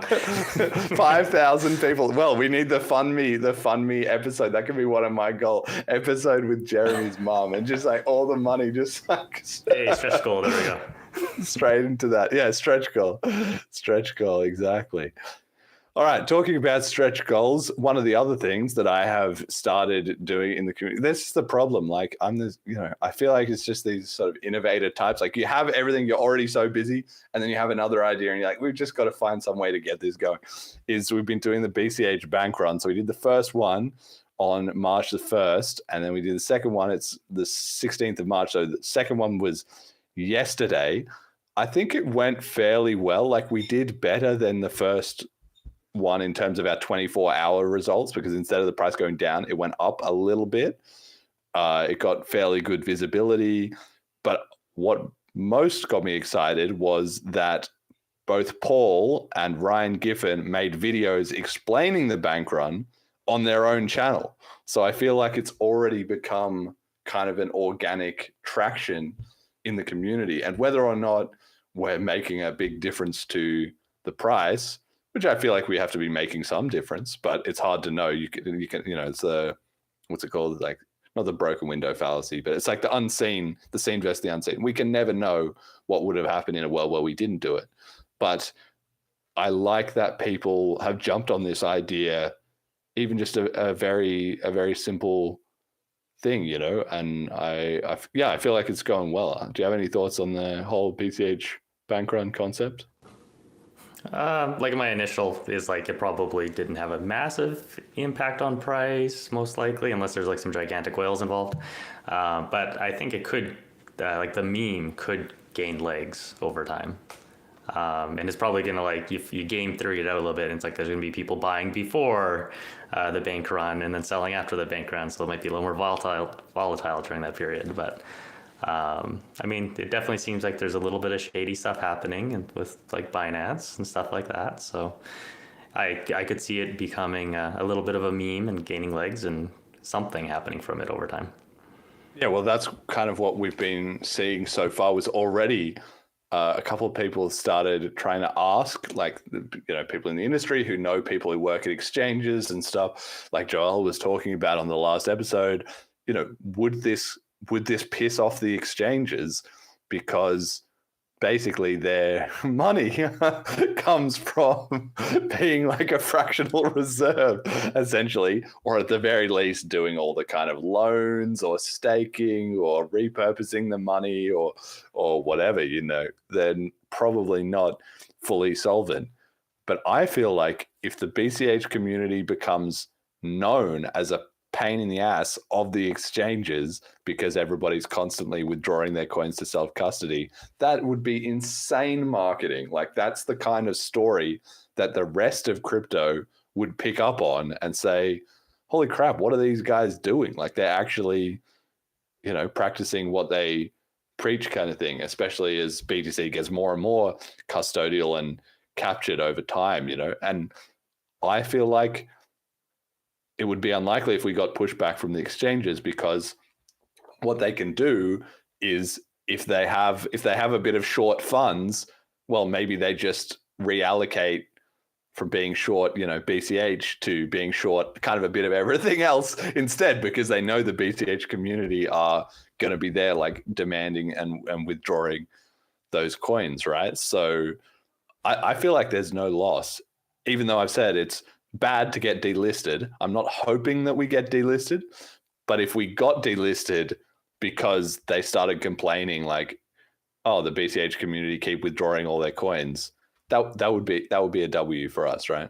5,000 people. Well, we need the FundMe episode. That could be one of my goal episode with Jeremy's mom, and just like all the money, just like hey, stretch goal. There we go. Straight into that. Yeah, stretch goal, exactly. All right, talking about stretch goals, one of the other things that I have started doing in the community, this is the problem. Like I feel like it's just these sort of innovator types. Like you have everything, you're already so busy, and then you have another idea and you're like, we've just got to find some way to get this going. We've been doing the BCH Bank Run. So we did the first one on March the 1st, and then we did the second one. It's the 16th of March. So the second one was yesterday. I think it went fairly well. Like we did better than the first one in terms of our 24-hour results, because instead of the price going down, it went up a little bit. It got fairly good visibility. But what most got me excited was that both Paul and Ryan Giffen made videos explaining the bank run on their own channel. So I feel like it's already become kind of an organic traction in the community. And whether or not we're making a big difference to the price, which I feel like we have to be making some difference, but it's hard to know. You can, it's what's it called? Like, not the broken window fallacy, but it's like the seen versus the unseen. We can never know what would have happened in a world where we didn't do it. But I like that people have jumped on this idea, even just a very simple thing, and I feel like it's going well. Do you have any thoughts on the whole BCH Bank Run concept? Like my initial is like it probably didn't have a massive impact on price, most likely, unless there's like some gigantic whales involved. But I think it could, like the meme could gain legs over time. And it's probably going to, like, if you game theory it out a little bit, it's like there's going to be people buying before the bank run and then selling after the bank run. So it might be a little more volatile during that period. But I mean, it definitely seems like there's a little bit of shady stuff happening and with like Binance and stuff like that. So I could see it becoming a little bit of a meme and gaining legs and something happening from it over time. Yeah, well, that's kind of what we've been seeing so far. Was already a couple of people started trying to ask, like, people in the industry who know people who work at exchanges and stuff, like Joel was talking about on the last episode, would this piss off the exchanges, because basically their money comes from being like a fractional reserve, essentially, or at the very least doing all the kind of loans or staking or repurposing the money or whatever, then probably not fully solvent. But I feel like if the BCH community becomes known as a pain in the ass of the exchanges because everybody's constantly withdrawing their coins to self-custody, that would be insane marketing. Like, that's the kind of story that the rest of crypto would pick up on and say, holy crap, what are these guys doing? Like, they're actually, practicing what they preach kind of thing, especially as BTC gets more and more custodial and captured over time, and I feel like it would be unlikely if we got pushback from the exchanges, because what they can do is if they have a bit of short funds, well, maybe they just reallocate from being short, BCH to being short kind of a bit of everything else instead, because they know the BCH community are going to be there like demanding and withdrawing those coins, right? So I feel like there's no loss, even though I've said it's bad to get delisted. I'm not hoping that we get delisted, but if we got delisted because they started complaining like, oh, the BCH community keep withdrawing all their coins, that would be a W for us, right?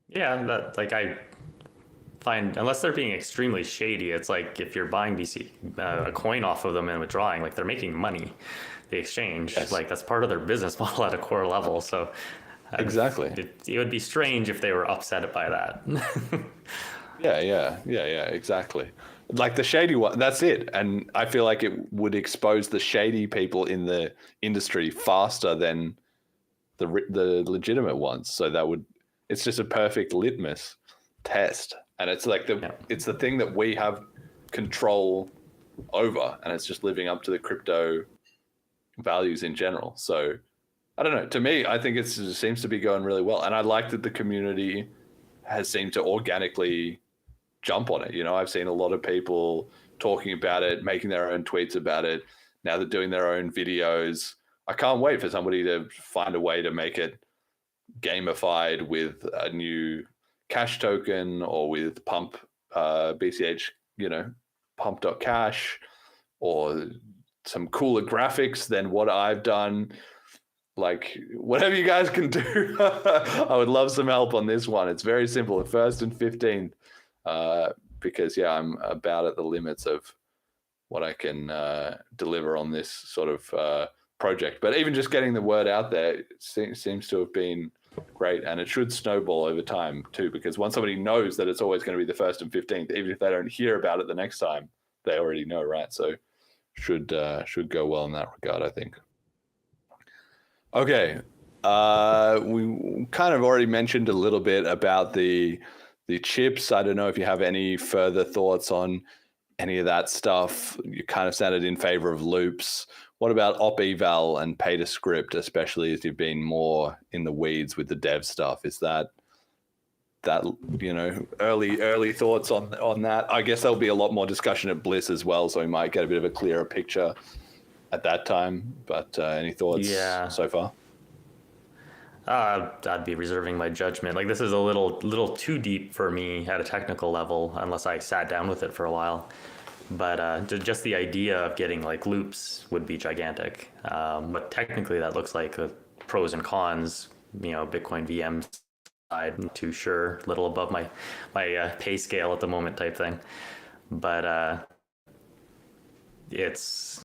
Yeah, I find, unless they're being extremely shady, it's like if you're buying a coin off of them and withdrawing, like they're making money, the exchange, yes. Like that's part of their business model at a core level. So exactly, it would be strange if they were upset by that. Yeah, exactly. Like the shady one, that's it. And I feel like it would expose the shady people in the industry faster than the legitimate ones. So it's just a perfect litmus test. And it's like it's the thing that we have control over, and it's just living up to the crypto values in general. So I don't know. To me, I think it seems to be going really well. And I like that the community has seemed to organically jump on it. I've seen a lot of people talking about it, making their own tweets about it. Now they're doing their own videos. I can't wait for somebody to find a way to make it gamified with a new cash token or with pump BCH, pump.cash, or some cooler graphics than what I've done. Like, whatever you guys can do, I would love some help on this one. It's very simple, at 1st and 15th. Because I'm about at the limits of what I can deliver on this sort of project. But even just getting the word out there seems to have been great, and it should snowball over time too, because once somebody knows that it's always going to be the 1st and 15th, even if they don't hear about it the next time, they already know, right? So should go well in that regard, I think. Okay, we kind of already mentioned a little bit about the chips. I don't know if you have any further thoughts on any of that stuff. You kind of sounded in favor of loops. What about op eval and pay to script, especially as you've been more in the weeds with the dev stuff? Is that early thoughts on that? I guess there'll be a lot more discussion at Bliss as well, so we might get a bit of a clearer picture at that time. But any thoughts so far? I'd be reserving my judgment. Like, this is a little too deep for me at a technical level, unless I sat down with it for a while. But just the idea of getting like loops would be gigantic. But technically, that looks like pros and cons. Bitcoin VM side, not too sure. Little above my pay scale at the moment, type thing. But it's